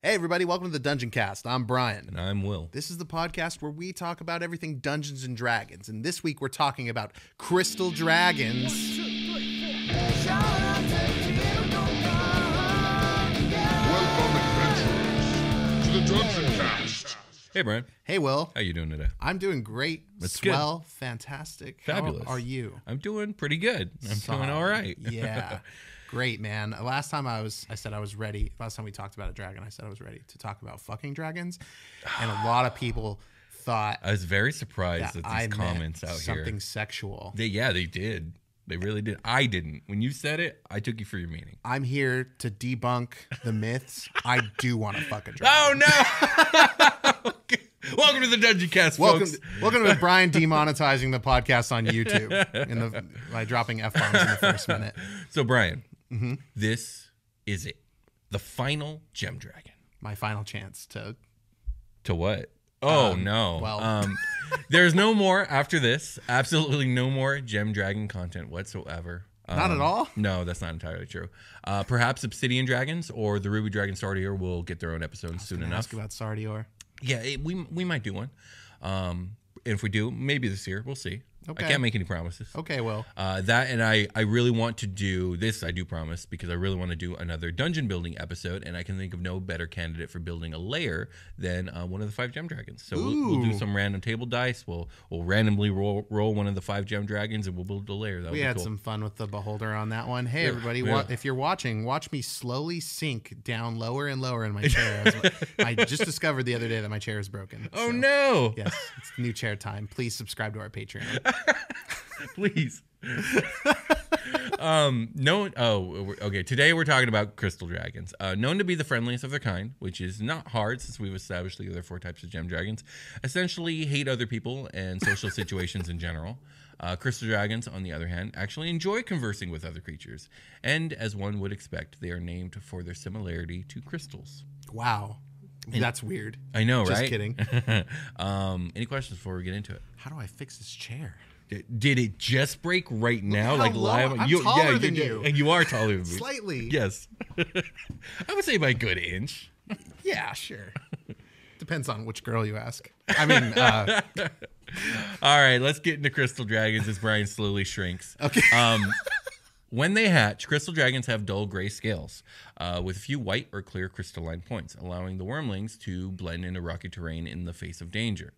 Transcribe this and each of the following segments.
Hey everybody, welcome to the Dungeoncast. I'm Brian. And I'm Will. This is the podcast where we talk about everything Dungeons and Dragons. And this week we're talking about crystal dragons. Welcome, adventurers, to the Dungeoncast. Hey, Brian. Hey Will. How you doing today? I'm doing great. That's Swell. Good. Fantastic. Fabulous. How are you? I'm doing pretty good. I'm doing all right. Yeah. Great, man. Last time I said I was ready. Last time we talked about a dragon, I said I was ready to talk about fucking dragons. And a lot of people thought I was very surprised that at these comments out here. Something sexual. They did. They really did. I didn't. When you said it, I took you for your meaning. I'm here to debunk the myths. I do want to fuck a dragon. Oh, no. Okay. Welcome to the Dungeoncast, folks. Welcome to Brian demonetizing the podcast on YouTube by dropping F-bombs in the first minute. So, Brian, this is it. The final gem dragon. My final chance to... To what? Oh, no. Well... There's no more after this. Absolutely no more gem dragon content whatsoever. Not at all? No, that's not entirely true. Perhaps Obsidian Dragons or the Ruby Dragon Sardior will get their own episodes soon enough. Ask about Sardior. Yeah, we might do one. And if we do, maybe this year. We'll see. Okay. I can't make any promises. Okay, well. That and I really want to do this, I do promise, because I really want to do another dungeon building episode, and I can think of no better candidate for building a lair than one of the 5 gem dragons. So we'll do some random table dice. We'll randomly roll one of the 5 gem dragons, and we'll build a lair. We had some fun with the beholder on that one. Hey, everybody, if you're watching, watch me slowly sink down lower and lower in my chair. I just discovered the other day that my chair is broken. Oh, no. Yes, it's new chair time. Please subscribe to our Patreon. Please. Okay. Today we're talking about crystal dragons, known to be the friendliest of their kind, which is not hard since we've established the other 4 types of gem dragons. Essentially, hate other people and social situations in general. Crystal dragons, on the other hand, actually enjoy conversing with other creatures, and as one would expect, they are named for their similarity to crystals. Wow. That's weird. I know, Just right? kidding. Any questions before we get into it? How do I fix this chair? Did it just break right now? Like live? I'm taller than you. And you are taller than me. Slightly. Yes. I would say by a good inch. Yeah, sure. Depends on which girl you ask. I mean, all right, let's get into crystal dragons as Brian slowly shrinks. Okay. When they hatch, crystal dragons have dull gray scales with a few white or clear crystalline points, allowing the wormlings to blend into rocky terrain in the face of danger.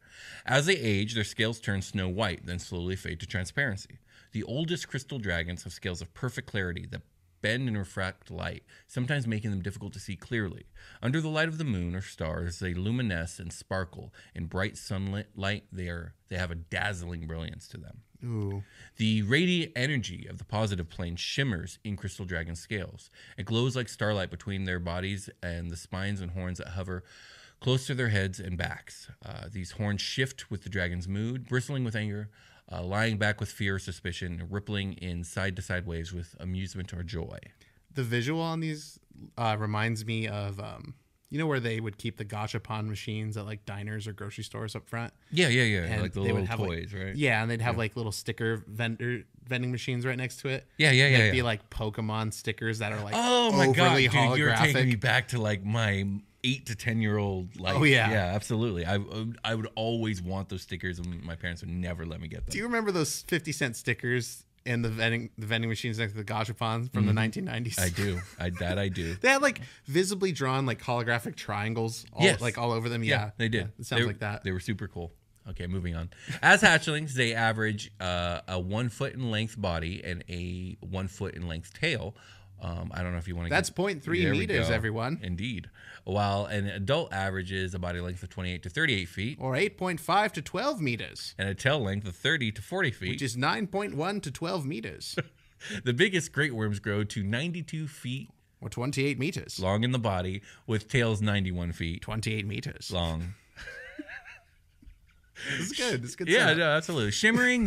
As they age, their scales turn snow white, then slowly fade to transparency. The oldest crystal dragons have scales of perfect clarity that bend and refract light, sometimes making them difficult to see clearly. Under the light of the moon or stars, they luminesce and sparkle. In bright sunlit light, they have a dazzling brilliance to them. ooh. The radiant energy of the positive plane shimmers in crystal dragon scales. It glows like starlight between their bodies and the spines and horns that hover close to their heads and backs. These horns shift with the dragon's mood, bristling with anger, lying back with fear or suspicion, rippling in side-to-side waves with amusement or joy. The visual on these reminds me of, you know, where they would keep the gachapon machines at like diners or grocery stores up front? Yeah. And Like the they little would have toys, right? Yeah, and they'd have like little sticker vending machines right next to it. Yeah. It'd be like Pokemon stickers that are like Oh my god, overly dude, holographic. you're taking me back to like my 8 to 10 year old life. Oh, yeah. Yeah, absolutely. I would always want those stickers, and my parents would never let me get them. Do you remember those 50-cent stickers in the vending machines next to the gachapons from the 1990s? I do. I do. They had like visibly drawn like holographic triangles all over them. Yeah, they did. Yeah, it sounds like that. They were super cool. Okay, moving on. As hatchlings, they average a 1 foot in length body and a 1 foot in length tail. I don't know if you want to. That's 0.3 meters, everyone. Indeed. While an adult averages a body length of 28 to 38 feet, Or 8.5 to 12 meters, and a tail length of 30 to 40 feet, which is 9.1 to 12 meters, the biggest great worms grow to 92 feet or 28 meters. long in the body, with tails 91 feet 28 meters. long. This is good. This is good. Yeah, setup. no, absolutely. Shimmering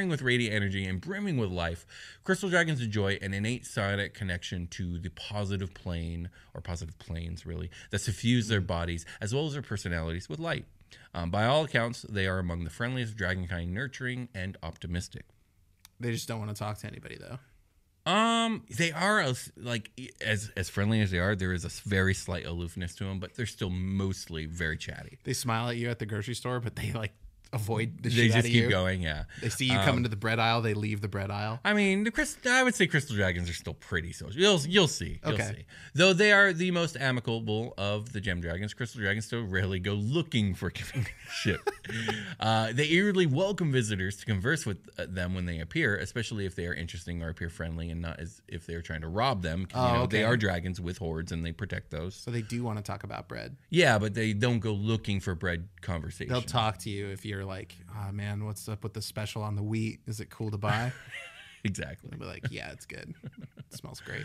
with radiant energy and brimming with life, crystal dragons enjoy an innate psionic connection to the positive plane, or positive planes, really, that suffuse their bodies as well as their personalities with light. By all accounts, they are among the friendliest dragonkind, nurturing and optimistic. They just don't want to talk to anybody, though. They are like as friendly as they are. There is a very slight aloofness to them, but they're still mostly very chatty. They smile at you at the grocery store, but they like avoid the They shit out just of keep you. going, yeah. They see you come into the bread aisle, they leave the bread aisle. I mean, I would say crystal dragons are still pretty social. You'll see. You'll Okay. see. Though they are the most amicable of the gem dragons, crystal dragons still rarely go looking for giving shit. They eagerly welcome visitors to converse with them when they appear, especially if they are interesting or appear friendly and not as if they are trying to rob them. 'Cause, they are dragons with hordes and they protect those. So they do want to talk about bread. Yeah, but they don't go looking for bread conversation. They'll talk to you if you're like, oh man, what's up with the special on the wheat? Is it cool to buy? Exactly. They'll be like, yeah, it's good. It smells great.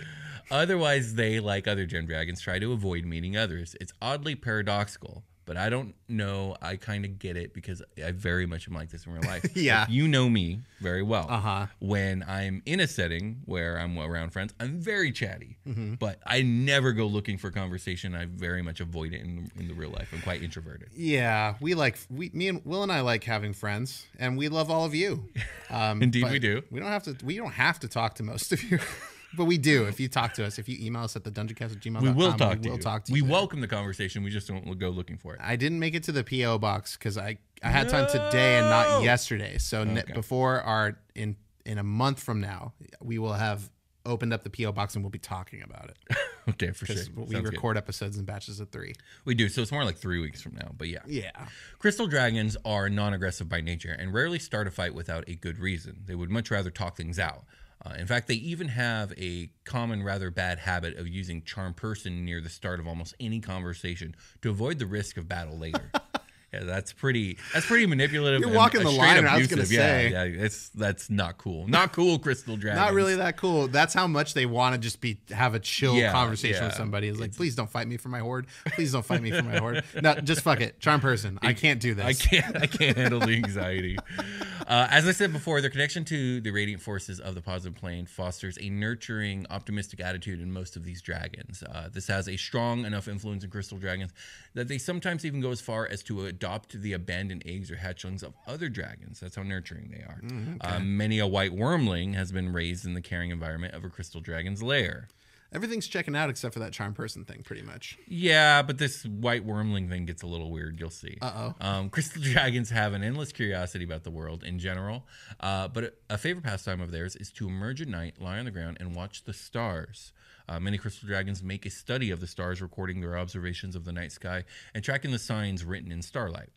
Otherwise, they, like other gem dragons, try to avoid meeting others. It's oddly paradoxical, but I don't know. I kind of get it because I very much am like this in real life. Yeah. Like, you know me very well. Uh-huh. When I'm in a setting where I'm around friends, I'm very chatty, but I never go looking for conversation. I very much avoid it in the real life. I'm quite introverted. Yeah, me and Will and I like having friends, and we love all of you. Indeed, but we do. We don't have to talk to most of you, but we do. If you talk to us, if you email us at the dungeoncast@gmail.com, We will talk we to will you. talk to We you. welcome the conversation. We just don't go looking for it. I didn't make it to the PO box because I had time today and not yesterday. So before in a month from now, we will have opened up the PO box and we'll be talking about it. Okay, for sure. Because we Sounds record episodes in batches of 3. We do. So it's more like 3 weeks from now. But yeah. Yeah. Crystal dragons are non-aggressive by nature and rarely start a fight without a good reason. They would much rather talk things out. In fact, they even have a common, rather bad habit of using charm person near the start of almost any conversation to avoid the risk of battle later. Yeah, that's pretty manipulative. You're and walking the straight line, I was gonna abusive. say. Yeah, that's not cool. Not cool, crystal dragons. Not really that cool. That's how much they want to just have a chill conversation with yeah. somebody. It's like, please don't fight me for my horde. Please don't fight me for my horde. No, just fuck it. Charm person. I can't do this. I can't handle the anxiety. As I said before, their connection to the radiant forces of the positive plane fosters a nurturing, optimistic attitude in most of these dragons. This has a strong enough influence in crystal dragons that they sometimes even go as far as to adopt the abandoned eggs or hatchlings of other dragons. That's how nurturing they are. Okay. Many a white wormling has been raised in the caring environment of a crystal dragon's lair. Everything's checking out except for that charm person thing, pretty much. Yeah, but this white wormling thing gets a little weird. You'll see. Crystal dragons have an endless curiosity about the world in general, but a favorite pastime of theirs is to emerge at night, lie on the ground, and watch the stars. Many crystal dragons make a study of the stars, recording their observations of the night sky and tracking the signs written in starlight.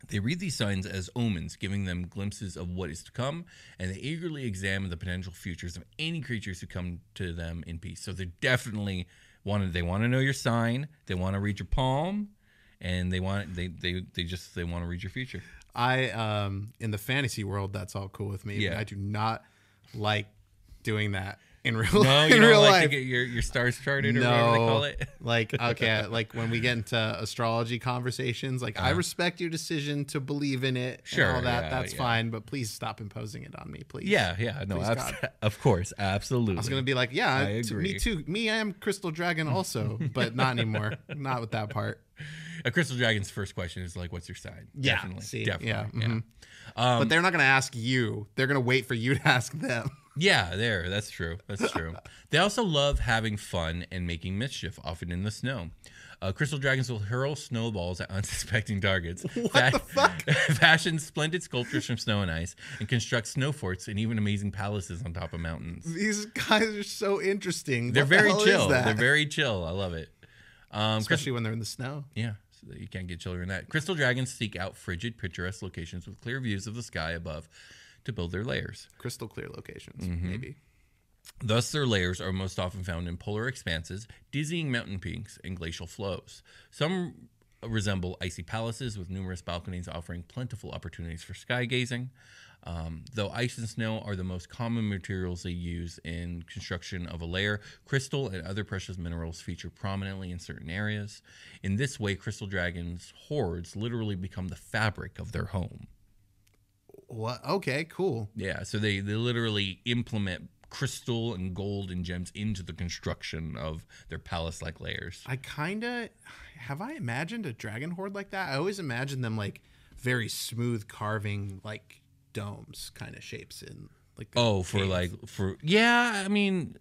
They read these signs as omens, giving them glimpses of what is to come, and they eagerly examine the potential futures of any creatures who come to them in peace. So they definitely want to know your sign, they want to read your palm, and they want to read your future. I in the fantasy world, that's all cool with me. Yeah. I do not like doing that in real No, in you don't real like life. to get your stars charted or whatever they call it? Like, okay, like when we get into astrology conversations, like I respect your decision to believe in it and all that. That's fine, but please stop imposing it on me, please. Yeah, no, Please, God. of course, absolutely. I was going to be like, yeah, I agree. me too. Me, I am Crystal Dragon also, but not anymore. Not with that part. A crystal dragon's first question is like, "What's your sign?" Yeah, Definitely, see, definitely. yeah. Yeah. Mhm. But they're not going to ask you. They're going to wait for you to ask them. Yeah, that's true. That's true. They also love having fun and making mischief, often in the snow. Crystal dragons will hurl snowballs at unsuspecting targets. What the fuck? Fashion splendid sculptures from snow and ice, and construct snow forts and even amazing palaces on top of mountains. These guys are so interesting. They're What the very hell chill. is that? They're very chill. I love it. Especially when they're in the snow. Yeah, so you can't get chiller than that. Crystal dragons seek out frigid, picturesque locations with clear views of the sky above to build their lairs. Crystal clear locations, Mm-hmm. maybe. Thus, their lairs are most often found in polar expanses, dizzying mountain peaks, and glacial flows. Some resemble icy palaces with numerous balconies offering plentiful opportunities for sky gazing. Though ice and snow are the most common materials they use in construction of a lair, crystal and other precious minerals feature prominently in certain areas. In this way, crystal dragons' hordes literally become the fabric of their home. What? Okay, cool. Yeah, so they literally implement crystal and gold and gems into the construction of their palace-like layers. Have I imagined a dragon horde like that? I always imagine them like very smooth carving, like domes kind of shapes in Like yeah. I mean,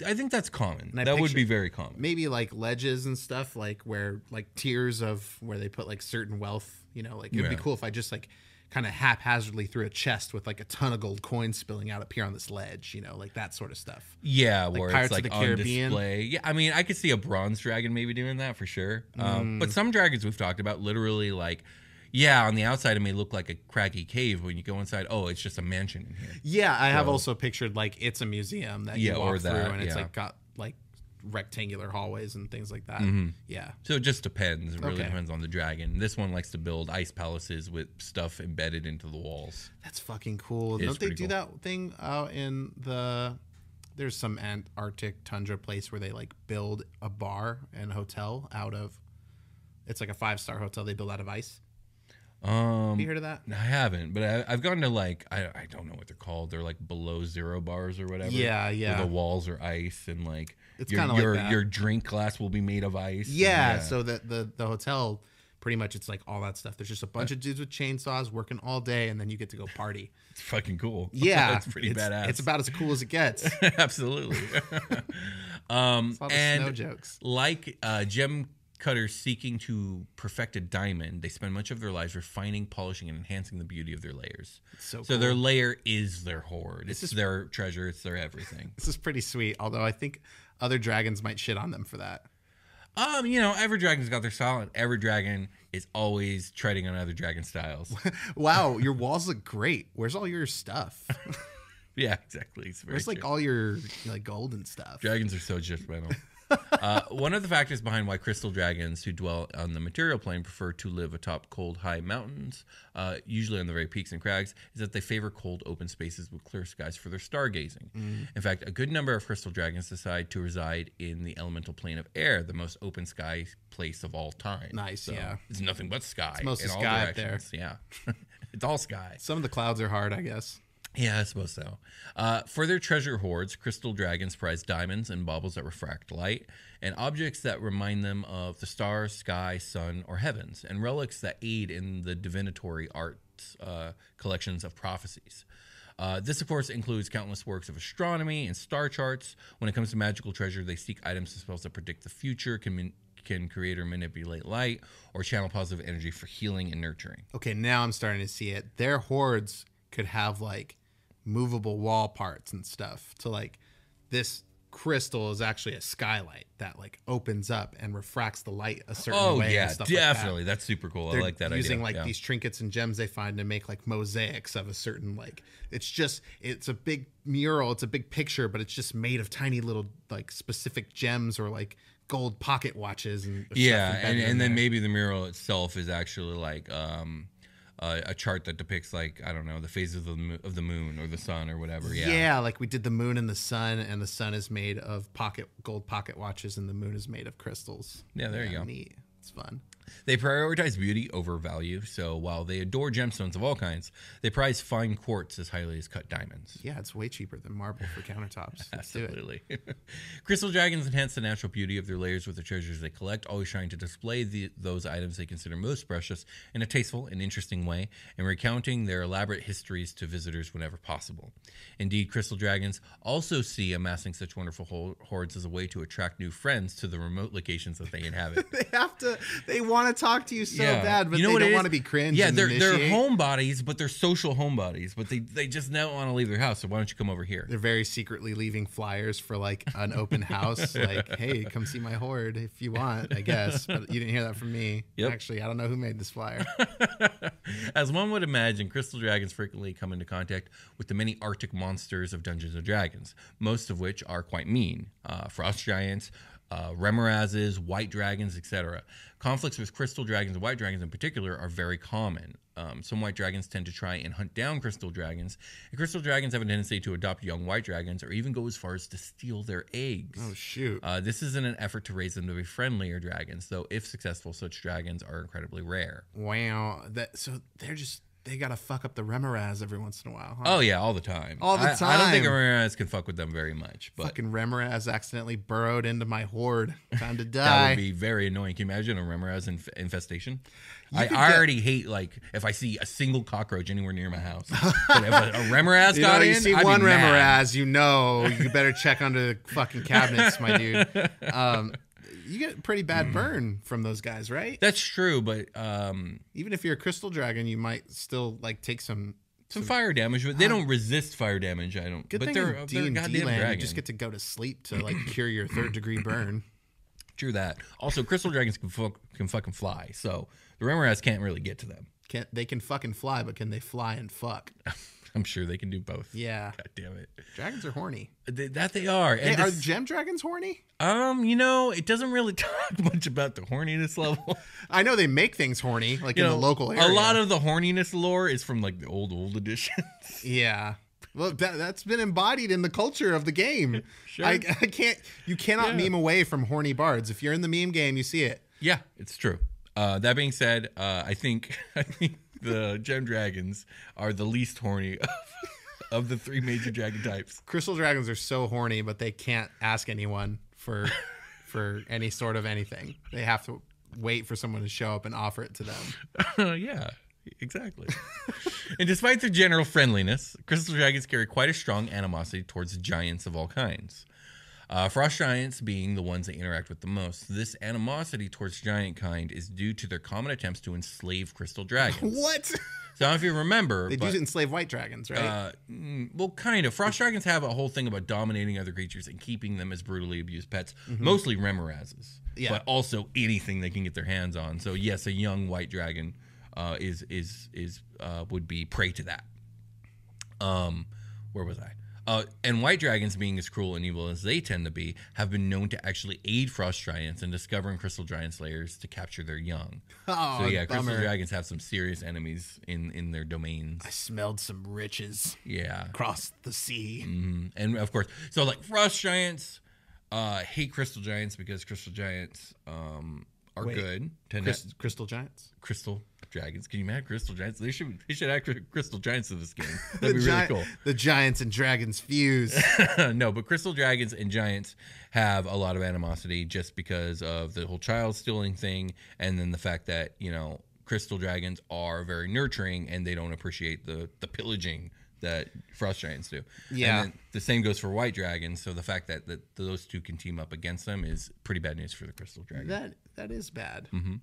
I think that's common. That would be very common. Maybe like ledges and stuff, like where like tiers of where they put like certain wealth. You know, like it'd be cool if I just like kind of haphazardly threw a chest with like a ton of gold coins spilling out up here on this ledge. You know, like that sort of stuff. Yeah, like where Pirates it's like of the on Caribbean. display. Yeah, I mean, I could see a bronze dragon maybe doing that for sure. But some dragons we've talked about literally like. Yeah, on the outside it may look like a craggy cave. When you go inside, it's just a mansion in here. Yeah, I have also pictured like it's a museum that you walk through, and it's like got like rectangular hallways and things like that. Mm-hmm. Yeah. So it just depends. It really depends on the dragon. This one likes to build ice palaces with stuff embedded into the walls. That's fucking cool. Don't they do that thing out in there's some Antarctic tundra place where they like build a bar and hotel out of, it's like a 5-star hotel they build out of ice. Have you heard of that? I haven't, but I've gone to like I don't know what they're called. They're like below zero bars or whatever. Yeah. Where the walls are ice and like it's kind of like that. Your drink glass will be made of ice. Yeah. So the hotel, pretty much it's like all that stuff. There's just a bunch of dudes with chainsaws working all day, and then you get to go party. It's fucking cool. Yeah, it's pretty badass. It's about as cool as it gets. Absolutely. It's a lot of snow jokes. Like gem cutters seeking to perfect a diamond, they spend much of their lives refining, polishing, and enhancing the beauty of their layers. So their layer is their hoard. It's their treasure. It's their everything. This is pretty sweet, although I think other dragons might shit on them for that. Every dragon's got their style, and every dragon is always treading on other dragon styles. Wow, your walls look great. Where's all your stuff? Yeah, exactly. Where's like all your like gold and stuff? Dragons are so judgmental. One of the factors behind why crystal dragons who dwell on the material plane prefer to live atop cold, high mountains, usually on the very peaks and crags, is that they favor cold, open spaces with clear skies for their stargazing. In fact, a good number of crystal dragons decide to reside in the elemental plane of air, the most open sky place of all time. Nice, so yeah. It's nothing but sky. It's mostly in all sky up directions. Yeah. It's all sky. Some of the clouds are hard, I guess. Yeah, I suppose so. For their treasure hoards, crystal dragons prize diamonds and baubles that refract light, and objects that remind them of the stars, sky, sun, or heavens, and relics that aid in the divinatory arts collections of prophecies. This, of course, includes countless works of astronomy and star charts. When it comes to magical treasure, they seek items and spells that predict the future, can create or manipulate light, or channel positive energy for healing and nurturing. Okay, now I'm starting to see it. Their hoards could have like movable wall parts and stuff to like this crystal is actually a skylight that like opens up and refracts the light a certain way. Yeah, and stuff definitely. Like that. That's super cool. They're I like that using idea. like these trinkets and gems they find to make like mosaics of a certain like it's a big mural, it's a big picture, but it's just made of tiny little like specific gems or like gold pocket watches and yeah, and then maybe the mural itself is actually like a chart that depicts like I don't know the phases of the moon or the sun or whatever. Yeah, like we did the moon and the sun is made of gold pocket watches, and the moon is made of crystals. Yeah, there you go. Neat. It's fun. They prioritize beauty over value, so while they adore gemstones of all kinds, they prize fine quartz as highly as cut diamonds. Yeah, it's way cheaper than marble for countertops. Absolutely. Crystal dragons enhance the natural beauty of their layers with the treasures they collect, always trying to display those items they consider most precious in a tasteful and interesting way, and recounting their elaborate histories to visitors whenever possible. Indeed, crystal dragons also see amassing such wonderful hoards as a way to attract new friends to the remote locations that they inhabit. They want to talk to you so bad, but they don't want to be cringe. Yeah, they're homebodies, but they're social homebodies, but they just don't want to leave their house. So why don't you come over here? They're very secretly leaving flyers for like an open house, like, hey, come see my hoard if you want, I guess. But you didn't hear that from me. Yep. Actually, I don't know who made this flyer. As one would imagine, crystal dragons frequently come into contact with the many Arctic monsters of Dungeons & Dragons, most of which are quite mean. Frost giants, remorazes, white dragons, etc. Conflicts with crystal dragons and white dragons in particular are very common. Some white dragons tend to try and hunt down crystal dragons, and crystal dragons have a tendency to adopt young white dragons or even go as far as to steal their eggs. Oh, shoot. This is in an effort to raise them to be friendlier dragons, though if successful, such dragons are incredibly rare. Wow. So they're just they gotta fuck up the Remoraz every once in a while. Huh? Oh yeah, all the time. All the time. I don't think a Remoraz can fuck with them very much. But fucking Remoraz accidentally burrowed into my horde. Time to die. that would be very annoying. Can you imagine a Remoraz infestation? I already hate if I see a single cockroach anywhere near my house. But if a Remoraz got in, you see I'd one be mad. Remoraz, you better check under the fucking cabinets, my dude. You get a pretty bad burn from those guys, right? That's true, but even if you're a crystal dragon, you might still like take some fire damage. But they don't resist fire damage. I don't. Good but thing they're in goddamn D&D land, dragon. you just get to go to sleep to like cure your 3rd degree burn. True that. Also, crystal dragons can fucking fly, so the Remoraz can't really get to them. They can fucking fly, but can they fly and fuck? I'm sure they can do both. Yeah. God damn it. Dragons are horny. That they are. Hey, are gem dragons horny? It doesn't really talk much about the horniness level. I know they make things horny, like in the local area. A lot of the horniness lore is from like the old editions. Yeah. Well, that's been embodied in the culture of the game. Sure. You cannot meme away from horny bards. If you're in the meme game, you see it. Yeah, it's true. That being said, I think the gem dragons are the least horny of the 3 major dragon types. Crystal dragons are so horny, but they can't ask anyone for any sort of anything. They have to wait for someone to show up and offer it to them. Yeah, exactly. And despite their general friendliness, crystal dragons carry quite a strong animosity towards giants of all kinds. Frost giants being the ones they interact with the most. This animosity towards giant kind is due to their common attempts to enslave crystal dragons. What? So I don't know if you remember. They do enslave white dragons, right? Well, kind of. Frost dragons have a whole thing about dominating other creatures and keeping them as brutally abused pets. Mostly Remorazes. Yeah. But also anything they can get their hands on. So yes, a young white dragon would be prey to that. Where was I? And white dragons, being as cruel and evil as they tend to be, have been known to actually aid frost giants in discovering crystal giant slayers to capture their young. Oh, so yeah, bummer. crystal dragons have some serious enemies in their domains. I smelled some riches. Yeah, across the sea. Mm-hmm. And of course, so like frost giants hate crystal giants because crystal giants are good. Crystal giants? Crystal dragons. Can you imagine crystal giants? They should add crystal giants to this game. That'd be really cool. The giants and dragons fuse. No, but crystal dragons and giants have a lot of animosity just because of the whole child stealing thing, and then the fact that crystal dragons are very nurturing and they don't appreciate the pillaging that frost giants do. Yeah. And then the same goes for white dragons. So the fact that those two can team up against them is pretty bad news for the crystal dragon. That is bad. Mm-hmm.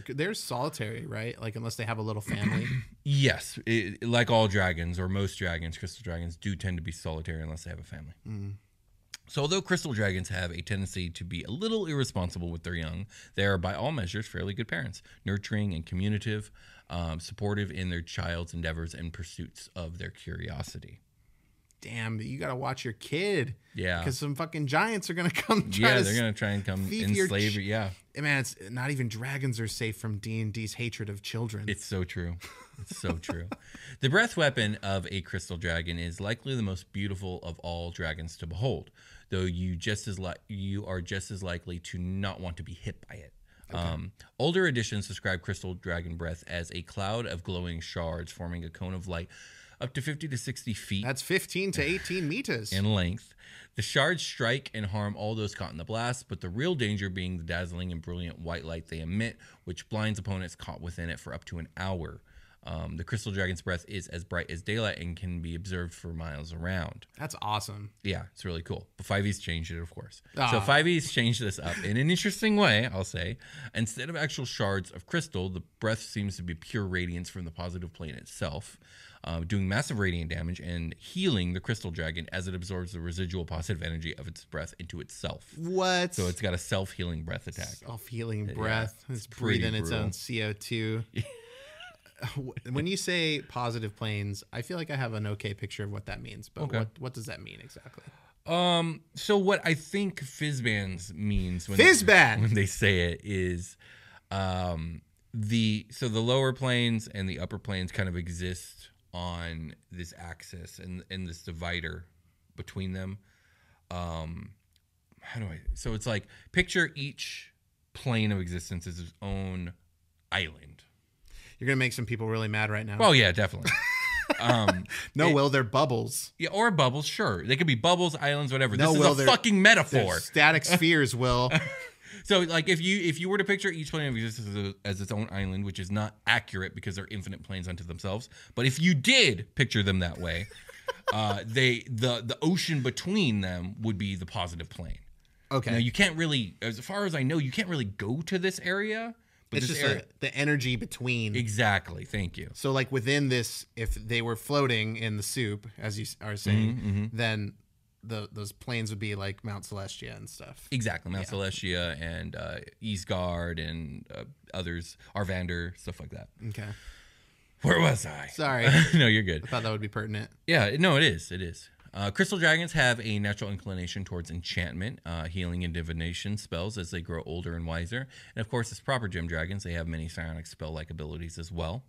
They're solitary, right? Like unless they have a little family. Yes, like all dragons or most dragons, crystal dragons do tend to be solitary unless they have a family. Mm. So although crystal dragons have a tendency to be a little irresponsible with their young, they are by all measures fairly good parents, nurturing and communicative, supportive in their child's endeavors and pursuits of their curiosity. Damn, you gotta watch your kid. Yeah, because some fucking giants are gonna come. They're gonna try and come enslave you. Yeah, man, it's not even dragons are safe from D&D's hatred of children. It's so true. It's so true. The breath weapon of a crystal dragon is likely the most beautiful of all dragons to behold, though you are just as likely to not want to be hit by it. Okay. Older editions describe crystal dragon breath as a cloud of glowing shards forming a cone of light up to 50 to 60 feet. That's 15 to 18 meters. In length. The shards strike and harm all those caught in the blast, but the real danger being the dazzling and brilliant white light they emit, which blinds opponents caught within it for up to an hour. The crystal dragon's breath is as bright as daylight and can be observed for miles around. That's awesome. Yeah, it's really cool. But 5e's changed it, of course. So 5e's changed this up in an interesting way, I'll say. Instead of actual shards of crystal, the breath seems to be pure radiance from the positive plane itself, doing massive radiant damage and healing the crystal dragon as it absorbs the residual positive energy of its breath into itself. What? So it's got a self-healing breath attack. Self-healing breath. Yeah, it's breathing its own CO2. When you say positive planes, I feel like I have an okay picture of what that means, but what does that mean exactly? So what I think Fizban's means when they say it is the lower planes and the upper planes kind of exist on this axis and this divider between them. So it's like picture each plane of existence as its own island. You're gonna make some people really mad right now. Oh yeah, definitely. Will, they're bubbles. Yeah, or bubbles, sure. They could be bubbles, islands, whatever. No, this Will, is a fucking metaphor. Static spheres, Will. So, like, if you were to picture each plane of existence as its own island, which is not accurate because they're infinite planes unto themselves, but if you did picture them that way, the ocean between them would be the positive plane. Okay. Now, you can't really, as far as I know, you can't really go to this area. But it's just the energy between. Exactly. Thank you. So, like, within this, if they were floating in the soup, as you are saying, then those planes would be like Mount Celestia and stuff. Exactly. Mount Celestia and Eastgard and others, Arvander, stuff like that. Okay. Where was I? Sorry. No, you're good. I thought that would be pertinent. Yeah, no, it is. It is. Crystal dragons have a natural inclination towards enchantment, healing, and divination spells as they grow older and wiser. And of course, as proper gem dragons, they have many psionic spell-like abilities as well.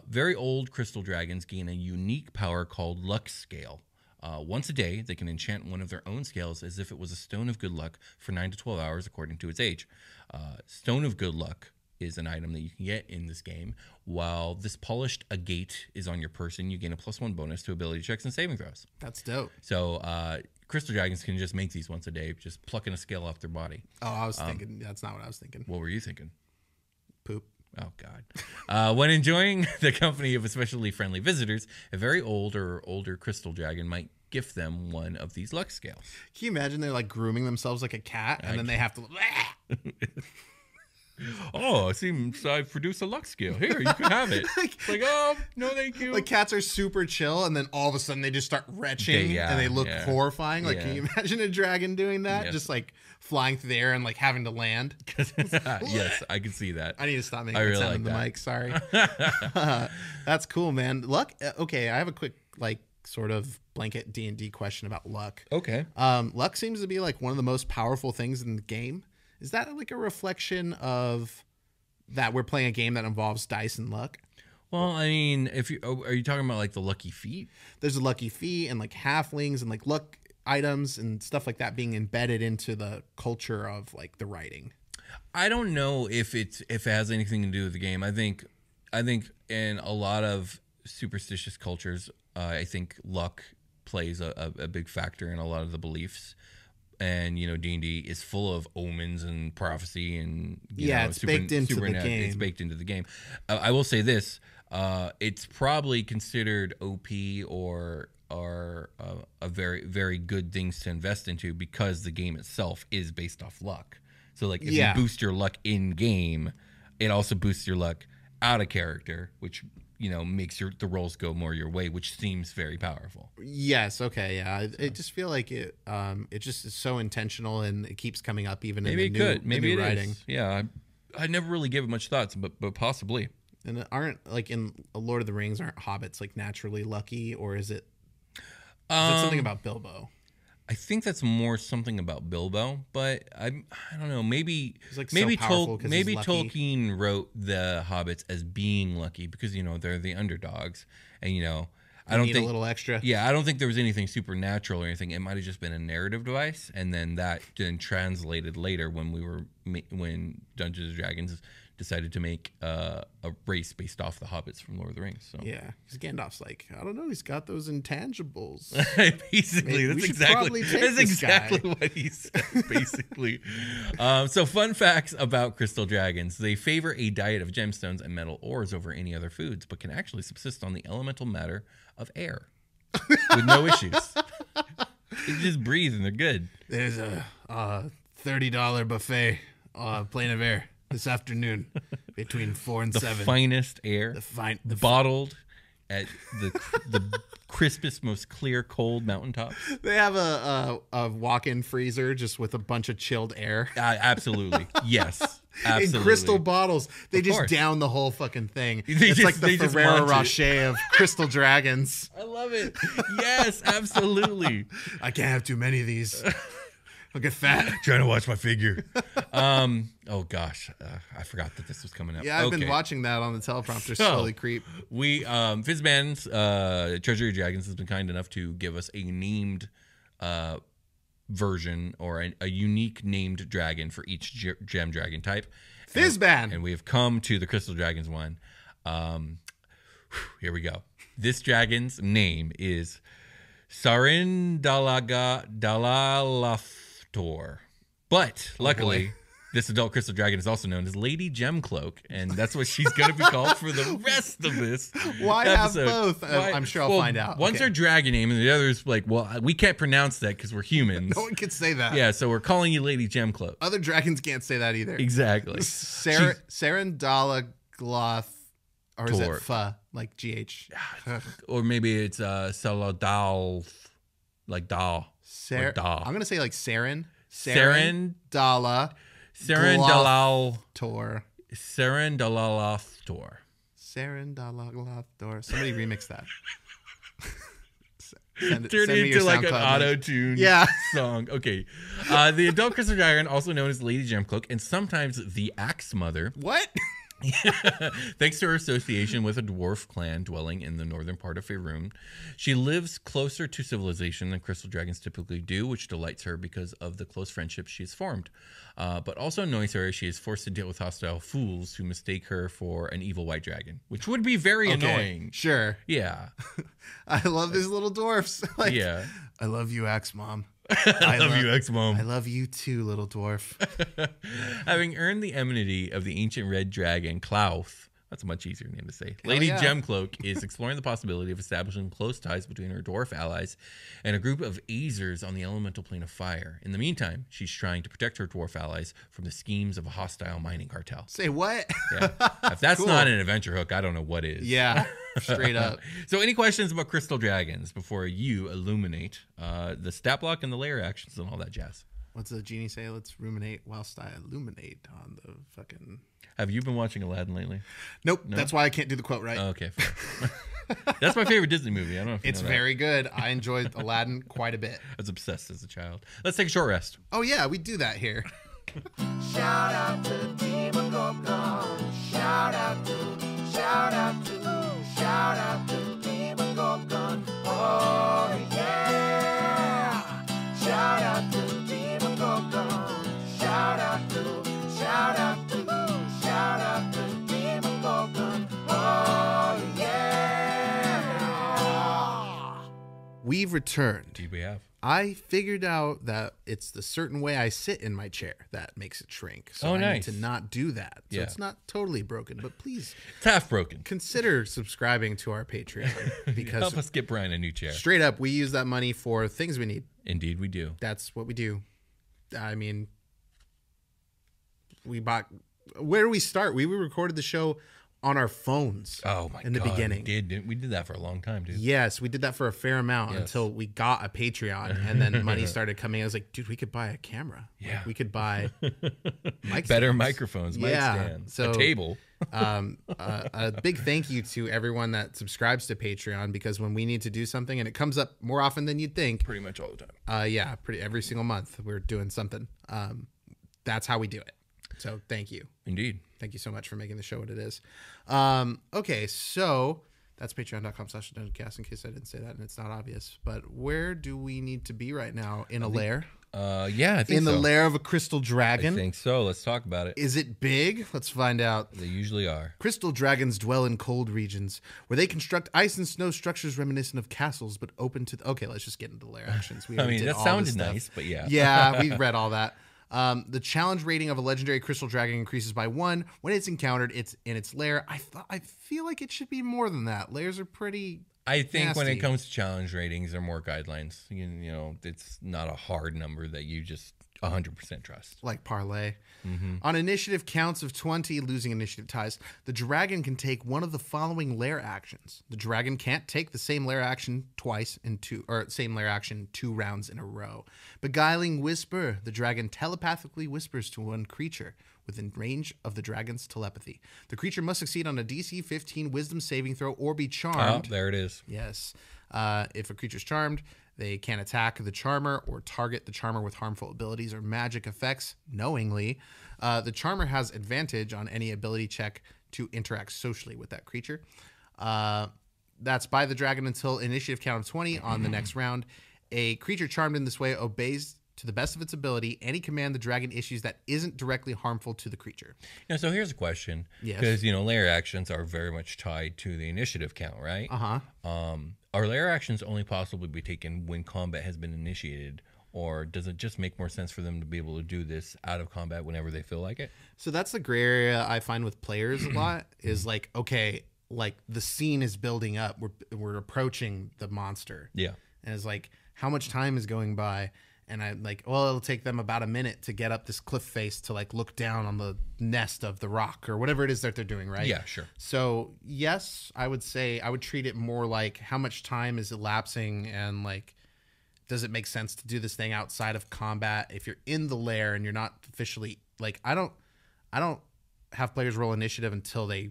Very old crystal dragons gain a unique power called luck scale. Once a day, they can enchant one of their own scales as if it was a stone of good luck for 9 to 12 hours according to its age. Stone of good luck is an item that you can get in this game. While this polished agate is on your person, you gain a +1 bonus to ability checks and saving throws. That's dope. So crystal dragons can just make these once a day, just plucking a scale off their body. Oh, I was thinking. That's not what I was thinking. What were you thinking? Poop. Oh, God. When enjoying the company of especially friendly visitors, a very old or older crystal dragon might gift them one of these luck scales. Can you imagine they're like grooming themselves like a cat, and then they have to... Oh, it seems I've produced a luck scale. Here, you can have it. Like, oh, no, thank you. Like, cats are super chill, and then all of a sudden they just start retching, and they look horrifying. Like, can you imagine a dragon doing that? Yes. Just, like, flying through the air and, like, having to land? Yes, I can see that. I need to stop making that sound in the mic. Sorry. That's cool, man. Luck? Okay, I have a quick, like, sort of blanket D&D question about luck. Okay. Luck seems to be, like, one of the most powerful things in the game. Is that like a reflection of that we're playing a game that involves dice and luck? Well, I mean, are you talking about like the lucky feet? There's a lucky feet and like halflings and like luck items and stuff like that being embedded into the culture of like the writing. I don't know if it has anything to do with the game. I think in a lot of superstitious cultures, I think luck plays a big factor in a lot of the beliefs. And, you know, D&D is full of omens and prophecy and, it's baked into the game. It's baked into the game. I will say this. It's probably considered OP or a very, very good things to invest into because the game itself is based off luck. So, like, if you boost your luck in-game, it also boosts your luck out of character, which, you know, makes the rolls go more your way, which seems very powerful. Yes. Okay. Yeah. I just feel like it just is so intentional and it keeps coming up even in the new writing. Is. Yeah. I never really gave it much thoughts, but possibly. And aren't like in Lord of the Rings, aren't hobbits like naturally lucky, or is it something about Bilbo? I think that's more something about Bilbo, but I don't know. Maybe like maybe so Tolkien wrote the hobbits as being lucky because, you know, they're the underdogs, and, you know, I don't think a little extra. Yeah, I don't think there was anything supernatural or anything. It might have just been a narrative device, and then that then translated later when Dungeons and Dragons decided to make a race based off the hobbits from Lord of the Rings. So. Yeah, because Gandalf's like, I don't know, he's got those intangibles. Basically, that's exactly what he said. Basically, so fun facts about crystal dragons: they favor a diet of gemstones and metal ores over any other foods, but can actually subsist on the elemental matter of air with no issues. They just breathe and they're good. There's a $30 buffet, plane of air. This afternoon, between 4 and 7. The finest air, bottled at the crispest, most clear, cold mountaintops. They have a walk-in freezer just with a bunch of chilled air. Absolutely, yes, absolutely. In crystal bottles, they just down the whole fucking thing. It's like the Ferrero Rocher of crystal dragons. I love it. Yes, absolutely. I can't have too many of these. I'll get fat. Trying to watch my figure. Oh gosh, I forgot that this was coming up. Yeah, I've been watching that on the teleprompter. Slowly creep. We Fizban's Treasury Dragons has been kind enough to give us a named version or a unique named dragon for each gem dragon type. Fizban, and we have come to the Crystal Dragons one. Here we go. This dragon's name is Sarindalagalaftor. But luckily, this adult crystal dragon is also known as Lady Gemcloak, and that's what she's going to be called for the rest of this Why episode. have both? I'm sure I'll find out. One's her dragon name, and the other's like, well, we can't pronounce that because we're humans. No one can say that. Yeah, so we're calling you Lady Gemcloak. Other dragons can't say that either. Exactly. Sarindalagloth, or is it Tor. Fa, like GH? Or maybe it's Saladal, like Dal. Or Da. I'm going to say like Saren. Sarindalal. Tor. Sarindalalathor. Sarindalaglothor. Somebody remix that. Turn it into like an auto-tune song. Okay. The adult crystal dragon, also known as Lady Gemcloak, and sometimes the Axe Mother. What? Thanks to her association with a dwarf clan dwelling in the northern part of Faerun, she lives closer to civilization than crystal dragons typically do, which delights her because of the close friendship she has formed. But also annoys her as she is forced to deal with hostile fools who mistake her for an evil white dragon, which would be very annoying. Sure. Yeah. I love these little dwarfs. Yeah. I love you, Axe Mom. I love you, ex-mom. I love you too, little dwarf. Having earned the enmity of the ancient red dragon, Klauth, that's a much easier name to say, Lady Gemcloak is exploring the possibility of establishing close ties between her dwarf allies and a group of Azers on the elemental plane of fire. In the meantime, she's trying to protect her dwarf allies from the schemes of a hostile mining cartel. Say what? Yeah. If that's not an adventure hook, I don't know what is. Yeah, straight up. So any questions about crystal dragons before you illuminate the stat block and the layer actions and all that jazz? What's the genie say? Let's ruminate whilst I illuminate on the fucking... Have you been watching Aladdin lately? Nope. No? That's why I can't do the quote right. Okay, fair. That's my favorite Disney movie. I don't know if you it's know very good. I enjoyed Aladdin quite a bit. I was obsessed as a child. Let's take a short rest. Oh, yeah, we do that here. Shout out to the team of Gorgon. Shout out to the team of Gorgon. Oh, yeah. Shout out to the team of Gorgon. Shout out to the team of Gorgon. Oh, yeah. We've returned. Indeed we have. I figured out that it's the certain way I sit in my chair that makes it shrink. So I need to not do that. So it's not totally broken, but please. It's half broken. Consider subscribing to our Patreon because help us get Brian a new chair. Straight up, we use that money for things we need. Indeed we do. That's what we do. I mean, we bought... Where do we start? We recorded the show on our phones. Oh my god! In the beginning, we did that for a long time, dude. Yes, we did that for a fair amount until we got a Patreon, and then money started coming. I was like, dude, we could buy a camera. Yeah, like, we could buy better microphones, mic stands, so, a table. A big thank you to everyone that subscribes to Patreon, because when we need to do something, and it comes up more often than you'd think, pretty much all the time. Every single month we're doing something. That's how we do it. So thank you. Indeed. Thank you so much for making the show what it is. Okay, so that's patreon.com/Dungeoncast, in case I didn't say that and it's not obvious. But where do we need to be right now? In a lair? I think in the lair of a crystal dragon? I think so. Let's talk about it. Is it big? Let's find out. They usually are. Crystal dragons dwell in cold regions where they construct ice and snow structures reminiscent of castles, but open to... Okay, let's just get into the lair actions. I mean, that sounded nice, but yeah. Yeah, we read all that. The challenge rating of a legendary crystal dragon increases by 1 when it's encountered. It's in its lair. I feel like it should be more than that. Lairs are pretty. I think nasty. When it comes to challenge ratings, there are more guidelines. You know, it's not a hard number that you just 100% trust. Like parlay. Mm-hmm. On initiative counts of 20, losing initiative ties, the dragon can take one of the following lair actions. The dragon can't take the same lair action twice in same lair action 2 rounds in a row. Beguiling Whisper. The dragon telepathically whispers to one creature within range of the dragon's telepathy. The creature must succeed on a DC 15 wisdom saving throw or be charmed. Oh, there it is. Yes. If a creature's charmed, they can attack the charmer or target the charmer with harmful abilities or magic effects knowingly. The charmer has advantage on any ability check to interact socially with that creature. That's by the dragon until initiative count of 20 on the next round. A creature charmed in this way obeys to the best of its ability, any command the dragon issues that isn't directly harmful to the creature. Yeah, so here's a question. Yes. Because, layer actions are very much tied to the initiative count, right? Are layer actions only possible to be taken when combat has been initiated? Or does it just make more sense for them to be able to do this out of combat whenever they feel like it? So that's the gray area I find with players a lot is like, okay, like the scene is building up. We're approaching the monster. Yeah. And it's like, how much time is going by? And I'm like, well, it'll take them about a minute to get up this cliff face to like look down on the nest of the rock or whatever it is that they're doing, right? Yeah, sure. So yes, I would say I would treat it more like how much time is elapsing and like, does it make sense to do this thing outside of combat? If you're in the lair and you're not officially like, I don't have players roll initiative until they